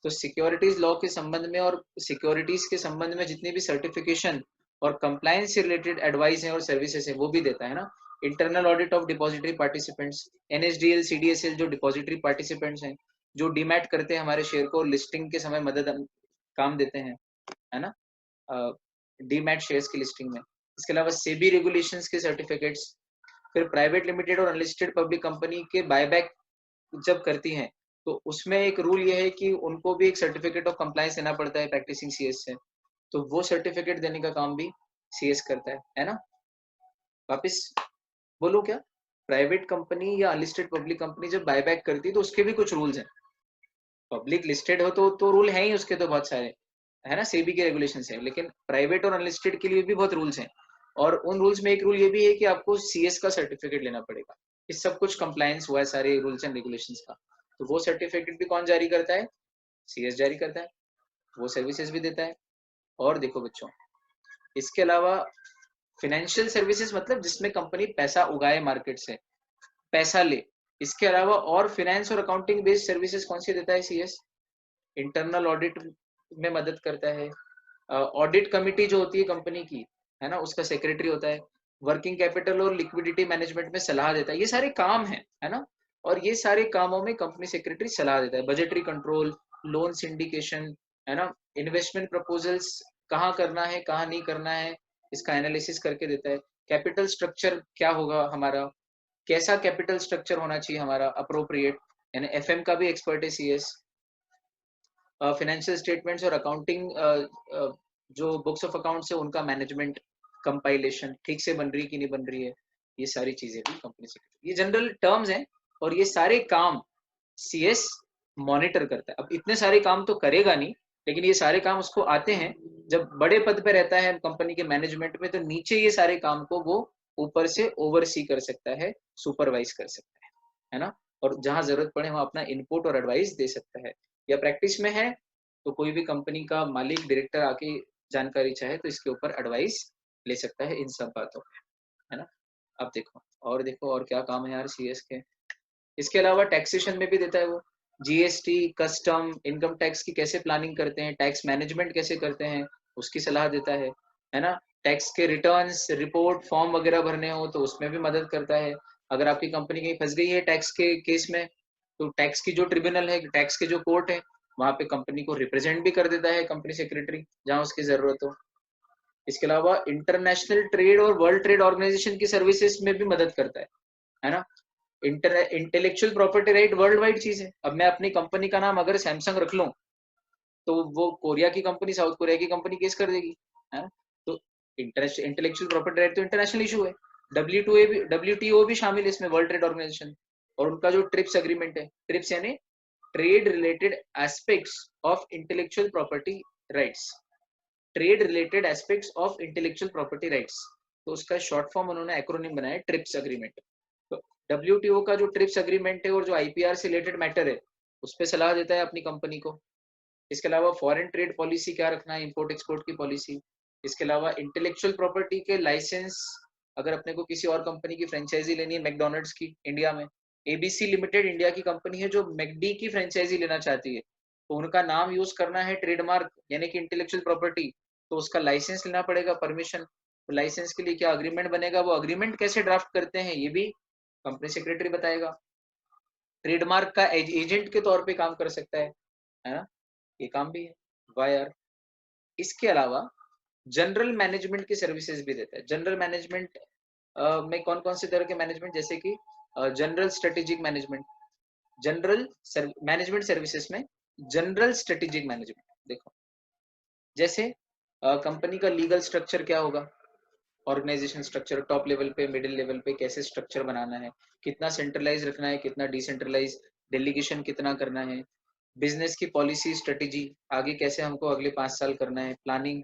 तो सिक्योरिटीज लॉ के संबंध में और सिक्योरिटीज के संबंध में जितनी भी सर्टिफिकेशन और कंप्लायंस से रिलेटेड एडवाइस है और सर्विसेज है वो भी देता है ना। Internal audit of depository participants, NSDL, CDSL, जो डिपॉजिटरी पार्टिसिपेंट्स हैं, जो डीमैट करते हैं हमारे शेयर को, लिस्टिंग के समय मदद काम देते हैं, है ना, डीमैट शेयर्स की लिस्टिंग में। इसके अलावा सेबी रेगुलेशंस के सर्टिफिकेट्स, फिर प्राइवेट लिमिटेड और अनलिस्टेड पब्लिक कंपनी के बायबैक जब करती हैं तो उसमें एक रूल ये है कि उनको भी एक सर्टिफिकेट ऑफ कंप्लायंस देना पड़ता है प्रैक्टिसिंग सीएस से, तो वो सर्टिफिकेट देने का काम भी सीएस करता है ना? वापस बोलो क्या? प्राइवेट कंपनी या अनलिस्टेड पब्लिक कंपनी जब बायबैक करती है तो उसके भी कुछ रूल्स हैं। पब्लिक लिस्टेड हो तो रूल है ही उसके तो बहुत सारे, है ना? सेबी के रेगुलेशंस हैं, लेकिन प्राइवेट और अनलिस्टेड के लिए भी बहुत रूल्स हैं। और उन रूल्स में एक रूल ये भी है कि आपको सीएस का सर्टिफिकेट लेना पड़ेगा। इस सब कुछ कंप्लायंस हुआ है सारे रूल्स एंड रेगुलेशंस का। तो वो सर्टिफिकेट भी कौन जारी करता है? सीएस जारी करता है। वो सर्विसेज भी देता है। और देखो बच्चों, इसके अलावा फाइनेंशियल सर्विसेज मतलब जिसमें कंपनी पैसा उगाए मार्केट से, पैसा ले। इसके अलावा और फाइनेंस और अकाउंटिंग बेस्ड सर्विसेज कौन सी देता है सीएस? इंटरनल ऑडिट में मदद करता है। ऑडिट कमिटी जो होती है कंपनी की, है ना, उसका सेक्रेटरी होता है। वर्किंग कैपिटल और लिक्विडिटी मैनेजमेंट में सलाह देता है। ये सारे काम है ना? और ये सारे कामों में कंपनी सेक्रेटरी सलाह देता है। बजटरी कंट्रोल, लोन सिंडिकेशन, है ना, इन्वेस्टमेंट प्रपोजल्स कहाँ करना है कहाँ नहीं करना है, इसका एनालिसिस करके देता है। कैपिटल स्ट्रक्चर क्या होगा हमारा, कैसा कैपिटल स्ट्रक्चर होना चाहिए हमारा अप्रोप्रिएट, यानी एफएम का भी एक्सपर्ट है सीएस। फाइनेंशियल स्टेटमेंट्स और अकाउंटिंग जो बुक्स ऑफ अकाउंट्स है उनका मैनेजमेंट, कंपाइलेशन ठीक से बन रही है कि नहीं बन रही है, ये सारी चीजें भी कंपनी सेक्रेटरी, ये जनरल टर्म्स हैं। और ये सारे काम सीएस मॉनिटर करता है। अब इतने सारे काम तो करेगा नहीं, लेकिन ये सारे काम उसको आते हैं। जब बड़े पद पे रहता है कंपनी के मैनेजमेंट में, तो नीचे ये सारे काम को वो ऊपर से ओवरसी कर सकता है, सुपरवाइज कर सकता है ना? और जहां जरूरत पड़े वहां अपना इनपुट और एडवाइस दे सकता है। या प्रैक्टिस में है तो कोई भी कंपनी का मालिक डायरेक्टर आके जानकारी चाहे तो इसके ऊपर एडवाइस ले सकता है इन सब बातों पे, है ना? अब देखो और देखो और क्या काम है यार सीएस के। इसके अलावा टैक्सेशन में भी देता है वो। जीएसटी, कस्टम, इनकम टैक्स की कैसे प्लानिंग करते हैं, टैक्स मैनेजमेंट कैसे करते हैं, उसकी सलाह देता है ना? टैक्स के रिटर्न्स, रिपोर्ट, फॉर्म वगैरह भरने हो तो उसमें भी मदद करता है। अगर आपकी कंपनी कहीं फंस गई है टैक्स के केस में, तो टैक्स की जो ट्रिब्यूनल है, टैक्स के जो कोर्ट है, वहां पे कंपनी को रिप्रेजेंट भी कर देता है कंपनी सेक्रेटरी, जहां उसकी जरूरत हो। इसके अलावा इंटरनेशनल ट्रेड और वर्ल्ड ट्रेड ऑर्गेनाइजेशन की सर्विसेज में भी मदद करता है ना? Intellectual property right world wide चीज है। अब मैं अपनी कंपनी का नाम अगर सैमसंग रख लूं, तो वो कोरिया की कंपनी, साउथ कोरिया की कंपनी केस कर देगी, है ना? तो इंटेलेक्चुअल प्रॉपर्टी राइट तो इंटरनेशनल इशू है। डब्ल्यूटीओ भी शामिल है इसमें, वर्ल्ड ट्रेड ऑर्गेनाइजेशन। और उनका जो ट्रिप्स एग्रीमेंट है, ट्रिप्स यानी trade related aspects of intellectual property rights, trade related aspects of intellectual property rights, तो उसका शॉर्ट फॉर्म उन्होंने एक्रोनिम बनाया ट्रिप्स एग्रीमेंट। तो डब्ल्यूटीओ का जो ट्रिप्स एग्रीमेंट है और जो आईपीआर से रिलेटेड मैटर है, उस पर सलाह देता है अपनी कंपनी को। इसके अलावा फॉरेन ट्रेड पॉलिसी क्या रखना है, इंपोर्ट एक्सपोर्ट की पॉलिसी। इसके अलावा इंटेलेक्चुअल प्रॉपर्टी के लाइसेंस, अगर अपने को किसी और कंपनी की फ्रेंचाइजी लेनी है, मैकडोनल्ड्स की इंडिया में, एबीसी लिमिटेड इंडिया की कंपनी है जो मैकडी की फ्रेंचाइजी लेना चाहती है, तो उनका नाम यूज करना है ट्रेडमार्क यानी कि इंटेलेक्चुअल प्रॉपर्टी, तो उसका लाइसेंस लेना पड़ेगा, परमिशन। तो लाइसेंस के लिए क्या अग्रीमेंट बनेगा, वो अग्रीमेंट कैसे ड्राफ्ट करते हैं ये भी कंपनी सेक्रेटरी बताएगा। ट्रेडमार्क का एजेंट के तौर पे काम कर सकता है ना? ये काम भी है। वाह यार। इसके अलावा जनरल मैनेजमेंट की सर्विसेज भी देता है। जनरल मैनेजमेंट में कौन कौन से तरह के मैनेजमेंट, जैसे कि general strategic management, general management services में जनरल स्ट्रेटेजिक मैनेजमेंट देखो, जैसे कंपनी का लीगल स्ट्रक्चर क्या होगा, ऑर्गेनाइजेशन स्ट्रक्चर टॉप लेवल पे, मिडिल लेवल पे कैसे स्ट्रक्चर बनाना है, कितना सेंट्रलाइज रखना है, कितना डिसेंट्रलाइज, डेलीगेशन कितना करना है, बिजनेस की पॉलिसी स्ट्रेटेजी, आगे कैसे हमको अगले 5 साल करना है, प्लानिंग,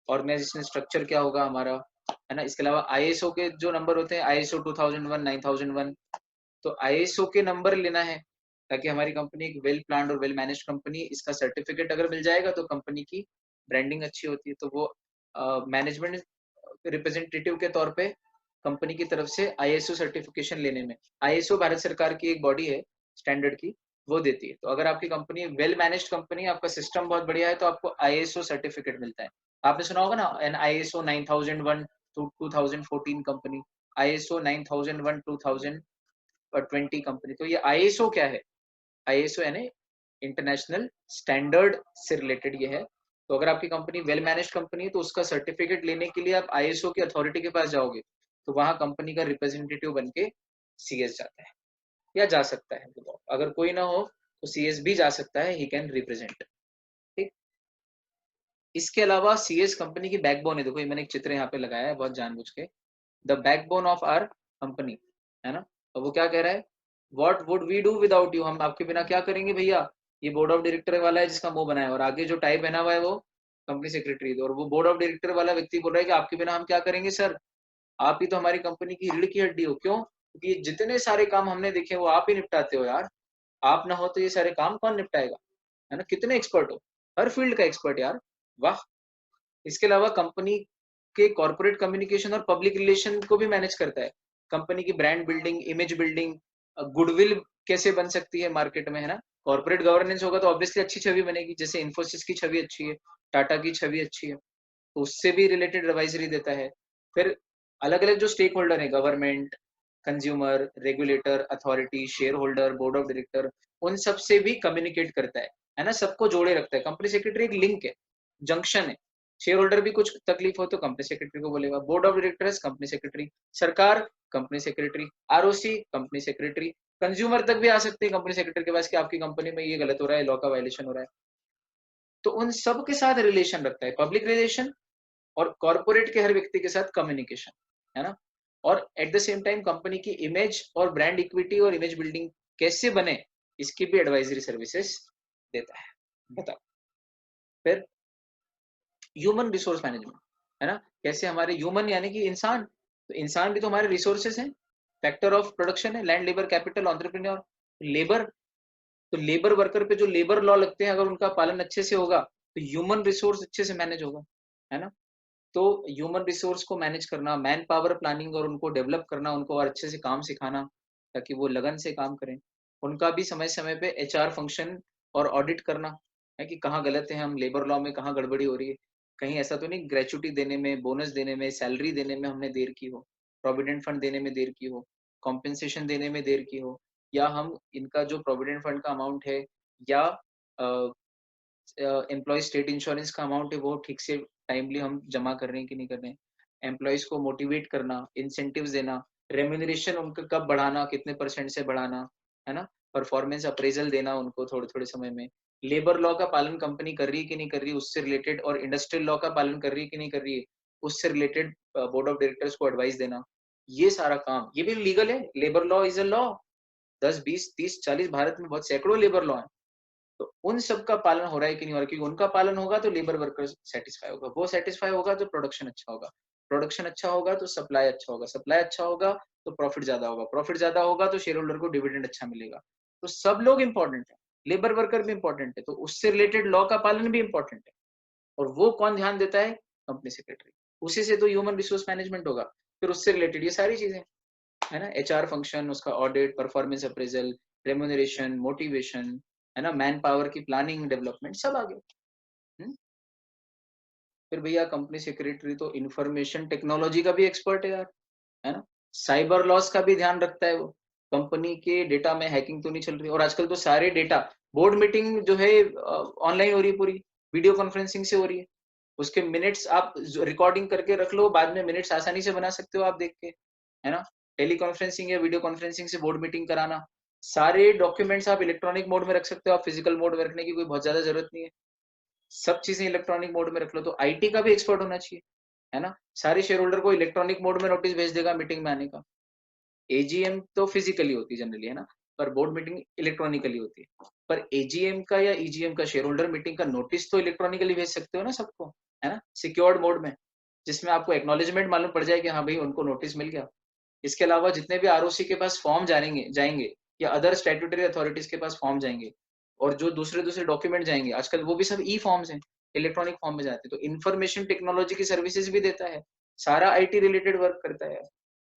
ऑर्गेनाइजेशन स्ट्रक्चर क्या होगा हमारा, है ना? इसके अलावा आईएसओ के जो नंबर होते हैं, आईएसओ 2001, 9001, तो आईएसओ के नंबर लेना है ताकि हमारी कंपनी एक वेल प्लान्ड और वेल मैनेज्ड कंपनी, इसका सर्टिफिकेट अगर मिल जाएगा तो कंपनी की ब्रांडिंग अच्छी होती है। तो वो मैनेजमेंट रिप्रेजेंटेटिव के तौर पे कंपनी की तरफ से आईएसओ सर्टिफिकेशन लेने में, आईएसओ भारत सरकार की एक बॉडी है स्टैंडर्ड की, वो देती है। तो अगर आपकी कंपनी वेल मैनेज्ड कंपनी है, आपका सिस्टम बहुत बढ़िया है, तो आपको आईएसओ सर्टिफिकेट मिलता है। आपने सुना होगा ना an ISO 9001 2014 company, ISO 9001 2020 company. तो ये आईएसओ क्या है, आईएसओ यानी इंटरनेशनल स्टैंडर्ड से रिलेटेड ये है। तो अगर आपकी कंपनी वेल मैनेज्ड कंपनी है तो उसका सर्टिफिकेट लेने के लिए आप आईएसओ की अथॉरिटी के पास जाओगे, तो वहां कंपनी का रिप्रेजेंटेटिव बन के सीएस जाता है। या जा सकता है विदाउट, अगर कोई ना हो तो सीएस भी जा सकता है, ही कैन रिप्रेजेंट। ठीक। इसके अलावा सीएस कंपनी की बैकबोन है, देखो ये मैंने एक चित्र यहाँ पे लगाया है बहुत जानबूझ के, the backbone of our company, है ना। और वो क्या कह रहा है, what would we do without you, हम आपके बिना क्या करेंगे भैया। ये बोर्ड ऑफ डायरेक्टर वाला है जिसका मुंह बनाया है, और आगे जो टाई पहना हुआ है वो कंपनी सेक्रेटरी, और वो बोर्ड ऑफ डायरेक्टर वाला व्यक्ति बोल रहा है कि आपके बिना हम क्या करेंगे सर, आप ही तो हमारी कंपनी की रीढ़ की हड्डी हो। क्यों? क्योंकि ये जितने सारे काम हमने देखे वो आप ही निपटाते हो यार, आप ना हो तो ये सारे काम कौन निपटाएगा, है ना। कितने एक्सपर्ट हो, हर फील्ड का एक्सपर्ट यार, वाह। इसके अलावा कंपनी के कॉर्पोरेट कम्युनिकेशन और पब्लिक रिलेशन को भी मैनेज करता है, कंपनी की brand building, image building, goodwill कैसे बन सकती है मार्केट में, है ना। कॉर्पोरेट गवर्नेंस होगा तो ऑब्वियसली अच्छी छवि बनेगी, जैसे इन्फोसिस की छवि अच्छी है, टाटा की छवि अच्छी है, तो उससे भी रिलेटेड एडवाइजरी देता है। फिर अलग अलग जो स्टेक होल्डर है, government, consumer, regulator, authority, share holder, board of director, उन सब से भी कम्युनिकेट करता है ना, सबको जोड़े रखता है। कंपनी सेक्रेटरी एक लिंक है, जंक्शन है। शेयर होल्डर भी कुछ तकलीफ हो तो कंपनी सेक्रेटरी को बोलेगा, board of directors company secretary, सरकार company secretary, ROC company secretary, consumer तक भी आ सकते हैं कंपनी सेक्रेटरी के पास कि आपकी कंपनी में ये गलत हो रहा है, लॉ का वायलेशन हो रहा है। तो उन सब के साथ रिलेशन रखता है, पब्लिक रिलेशन और कॉर्पोरेट के हर व्यक्ति के साथ कम्युनिकेशन, है ना। और eight the same time company की इमेज और ब्रांड इक्विटी और इमेज बिल्डिंग कैसे बने, इसकी भी एडवाइजरी सर्विसेज देता है। बताओ। फिर ह्यूमन रिसोर्स मैनेजमेंट, है ना, कैसे हमारे ह्यूमन यानी कि इंसान, तो इंसान भी तो हमारे रिसोर्सेज हैं, फैक्टर ऑफ प्रोडक्शन है, land, labour, capital, entrepreneur, labour. तो लेबर वर्कर पे जो लेबर लॉ लगते हैं, अगर उनका पालन अच्छे से होगा तो ह्यूमन रिसोर्स अच्छे से मैनेज होगा, है ना। तो ह्यूमन रिसोर्स को मैनेज करना, मैन पावर प्लानिंग और उनको डेवलप करना, उनको और अच्छे से काम सिखाना ताकि वो लगन से काम करें। उनका भी समय समय पे एचआर फंक्शन और ऑडिट करना है कि कहाँ गलत है, हम लेबर लॉ में कहाँ गड़बड़ी हो रही है, कहीं ऐसा तो नहीं ग्रेचुटी देने में, बोनस देने में, सैलरी देने में हमने देर की हो, प्रोविडेंट फंड देने में देर की हो, कॉम्पेंसेशन देने में देर की हो, या हम इनका जो प्रोविडेंट फंड का अमाउंट है या एम्प्लॉय स्टेट इंश्योरेंस का अमाउंट है वो ठीक से टाइमली हम जमा कर रहे हैं कि नहीं कर रहे हैं। एम्प्लॉयज को मोटिवेट करना, इंसेंटिव्स देना, रेम्यूनरेशन उनका कब बढ़ाना, कितने परसेंट से बढ़ाना, है ना। परफॉर्मेंस अप्रेजल देना उनको थोड़े थोड़े समय में। लेबर लॉ का पालन कंपनी कर रही है कि नहीं कर रही, उससे रिलेटेड, और इंडस्ट्रियल लॉ का पालन कर रही है कि नहीं कर रही है, उससे रिलेटेड बोर्ड ऑफ डायरेक्टर्स को एडवाइस देना। ये सारा काम, ये भी लीगल है, labour law is a law. 10, 20, 30, 40 Bharat में बहुत सैकड़ों लेबर लॉ है। तो उन सब का पालन हो रहा है कि नहीं हो रहा है, क्योंकि उनका पालन होगा तो लेबर वर्कर सेटिस्फाई होगा, वो सेटिस्फाई होगा तो प्रोडक्शन अच्छा होगा, प्रोडक्शन अच्छा होगा तो सप्लाई अच्छा होगा, सप्लाई अच्छा होगा तो प्रॉफिट ज्यादा होगा, प्रॉफिट ज्यादा होगा तो शेयर होल्डर को डिविडेंड अच्छा मिलेगा। तो सब लोग इंपॉर्टेंट है, लेबर वर्कर भी इंपॉर्टेंट है, तो उससे रिलेटेड लॉ का पालन भी इंपॉर्टेंट है। और वो कौन ध्यान देता है, कंपनी सेक्रेटरी। उसी से तो ह्यूमन रिसोर्स मैनेजमेंट होगा। फिर उससे रिलेटेड ये सारी चीजें, है ना, एचआर फंक्शन, उसका audit, performance appraisal, remuneration, motivation, है ना, मैन पावर की प्लानिंग, डेवलपमेंट, सब आ गए। हम्म? फिर भैया कंपनी सेक्रेटरी तो इंफॉर्मेशन टेक्नोलॉजी का भी एक्सपर्ट है यार, है ना। साइबर लॉस का भी ध्यान रखता है वो, कंपनी के डेटा में हैकिंग तो नहीं चल रही। और आजकल तो सारे डेटा, बोर्ड मीटिंग जो है ऑनलाइन हो रही है, पूरी वीडियो कॉन्फ्रेंसिंग से हो रही है। उसके मिनट्स आप रिकॉर्डिंग करके रख लो, बाद में मिनट्स आसानी से बना सकते हो आप देख के, है ना। टेली कॉन्फ्रेंसिंग या वीडियो कॉन्फ्रेंसिंग से बोर्ड मीटिंग कराना, सारे डॉक्यूमेंट्स आप इलेक्ट्रॉनिक मोड में रख सकते हो, आप फिजिकल मोड में रखने की कोई बहुत ज्यादा जरूरत नहीं है। सब चीजें इलेक्ट्रॉनिक मोड में रख लो, तो आईटी का भी एक्सपर्ट होना चाहिए, है ना। सारे शेयर होल्डर को इलेक्ट्रॉनिक मोड में नोटिस भेज देगा मीटिंग में आने का। एजीएम तो फिजिकली होती है जनरली, है ना, पर बोर्ड मीटिंग इलेक्ट्रॉनिकली होती है। पर एजीएम का या ईजीएम का, शेयर होल्डर मीटिंग का नोटिस तो इलेक्ट्रॉनिकली भेज सकते हो ना सबको, है ना, सिक्योर्ड मोड में, जिसमें आपको एक्नॉलेजमेंट मालूम पड़ जाए कि हाँ भाई उनको नोटिस मिल गया। इसके अलावा जितने भी आरओसी के पास फॉर्म जाएंगे जाएंगे या अदर स्टैट्यूटरी अथॉरिटीज के पास फॉर्म जाएंगे, और जो दूसरे दूसरे डॉक्यूमेंट जाएंगे, आजकल वो भी सब ई फॉर्म्स हैं, इलेक्ट्रॉनिक फॉर्म में जाते हैं। तो इंफॉर्मेशन टेक्नोलॉजी की सर्विसेज भी देता है, सारा आईटी रिलेटेड वर्क करता है।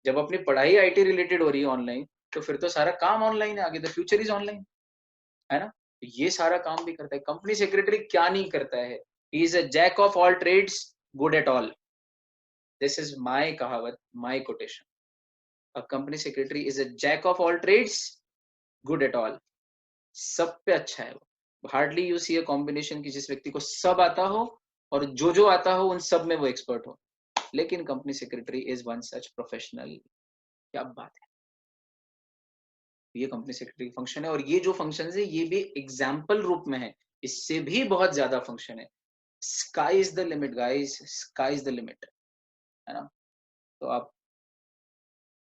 जब अपनी पढ़ाई आईटी रिलेटेड हो रही है ऑनलाइन, तो फिर तो सारा काम ऑनलाइन है, आगे द फ्यूचर इज ऑनलाइन, है ना। तो ये सारा काम भी करता है। कंपनी सेक्रेटरी क्या नहीं करता है, he is a jack of all trades, good at all. This is my कहावत, my quotation. A company secretary is a jack of all trades, good at all. सब पे अच्छा है वो। Hardly you see a combination की जिस व्यक्ति को सब आता हो और जो आता हो उन सब में वो एक्सपर्ट हो। लेकिन company secretary is one such professional. क्या बात है। ये कंपनी सेक्रेटरी का फंक्शन है और ये जो फंक्शन है ये भी एग्जाम्पल रूप में है, इससे भी बहुत ज्यादा फंक्शन है। Sky is the limit guys, sky is the limit, है ना? तो आप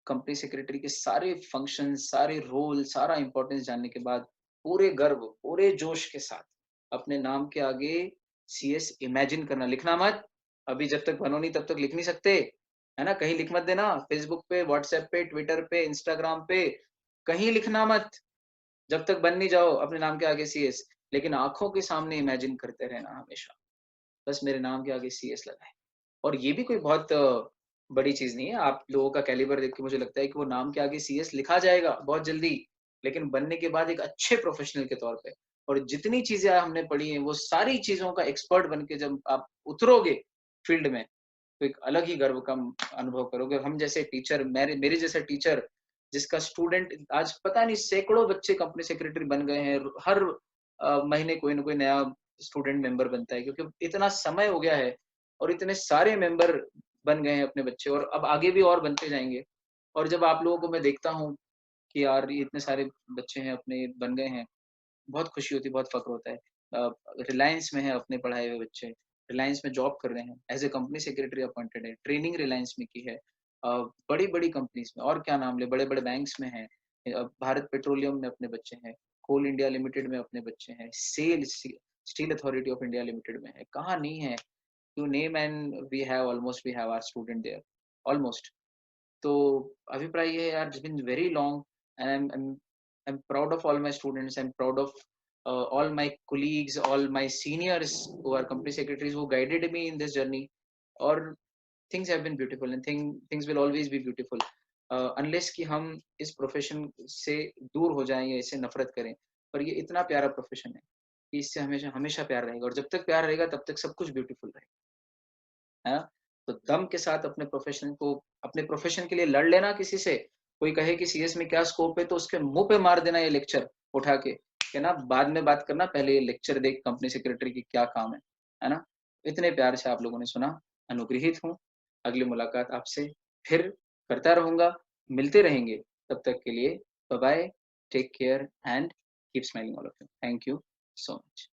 कंपनी सेक्रेटरी के सारे फंक्शन, सारे रोल, सारा इंपॉर्टेंस जानने के बाद पूरे गर्व, पूरे जोश के साथ अपने नाम के आगे सीएस इमेजिन करना, लिखना मत। अभी जब तक बनो नहीं तब तक लिख नहीं सकते, है ना? कहीं लिख मत देना, फेसबुक पे, व्हाट्सएप पे, ट्विटर पे, इंस्टाग्राम पे, कहीं लिखना मत जब तक बन नहीं जाओ अपने नाम के आगे सीएस। लेकिन आंखों के सामने इमेजिन करते रहना हमेशा, बस मेरे नाम के आगे सीएस लगा है। और ये भी कोई बहुत बड़ी चीज़ नहीं है। आप लोगों का कैलिबर देख के मुझे लगता है कि वो नाम के आगे सीएस लिखा जाएगा बहुत जल्दी, लेकिन बनने के बाद एक अच्छे प्रोफेशनल के तौर पे। और जितनी चीज़ें हमने पढ़ी हैं, वो सारी चीज़ों का एक्सपर्ट बन के जब आप उतरोगे फील्ड में, तो एक अलग ही गर्व का अनुभव करोगे। हम जैसे टीचर, मेरे मेरे जैसा टीचर, जिसका स्टूडेंट आज पता नहीं सैकड़ों बच्चे कंपनी सेक्रेटरी बन गए हैं। हर महीने कोई ना कोई नया स्टूडेंट मेंबर बनता है, क्योंकि इतना समय हो गया है और इतने सारे मेंबर बन गए हैं अपने बच्चे, और अब आगे भी और बनते जाएँगे। और जब आप लोगों को मैं देखता हूँ कि यार ये इतने सारे बच्चे हैं अपने बन गए हैं, बहुत खुशी होती है, बहुत फ़ख्र होता है। रिलायंस में है अपने पढ़ाए हुए बच्चे, रिलायंस में जॉब कर रहे हैं, as a company secretary appointed है, ट्रेनिंग रिलायंस में की है। अ, बड़ी-बड़ी कंपनीज़ में, और क्या नाम लें, बड़े-बड़े बैंक्स में हैं। भारत पेट्रोलियम में अपने बच्चे हैं, कोल इंडिया लिमिटेड में अपने बच्चे हैं, Steel Authority of India Limited में है, कहाँ नहीं है? You name and we have our student there, almost. तो अभिप्राय ये है यार, it's been very long and I am proud of all my students, I am proud of all my colleagues, all my seniors who are company secretaries who guided me in this journey. और things have been beautiful and things will always be beautiful, unless कि हम इस प्रोफेशन से दूर हो जाएं या इससे नफरत करें। पर ये इतना प्यारा प्रोफेशन है कि इससे हमेशा हमेशा प्यार रहेगा, और जब तक प्यार रहेगा तब तक सब कुछ ब्यूटीफुल रहेगा, है ना? तो दम के साथ अपने प्रोफेशन के लिए लड़ लेना किसी से। कोई कहे कि सीएस में क्या स्कोप है, तो उसके मुंह पे मार देना ये लेक्चर उठा के ना, बाद में बात करना, पहले ये लेक्चर देख कंपनी सेक्रेटरी की क्या काम है ना? इतने प्यार से आप लोगों ने सुना, अनुग्रहित हूँ। अगली मुलाकात आपसे फिर करता रहूंगा, मिलते रहेंगे। तब तक के लिए bye bye, take care and keep smiling all of you. Thank you so much.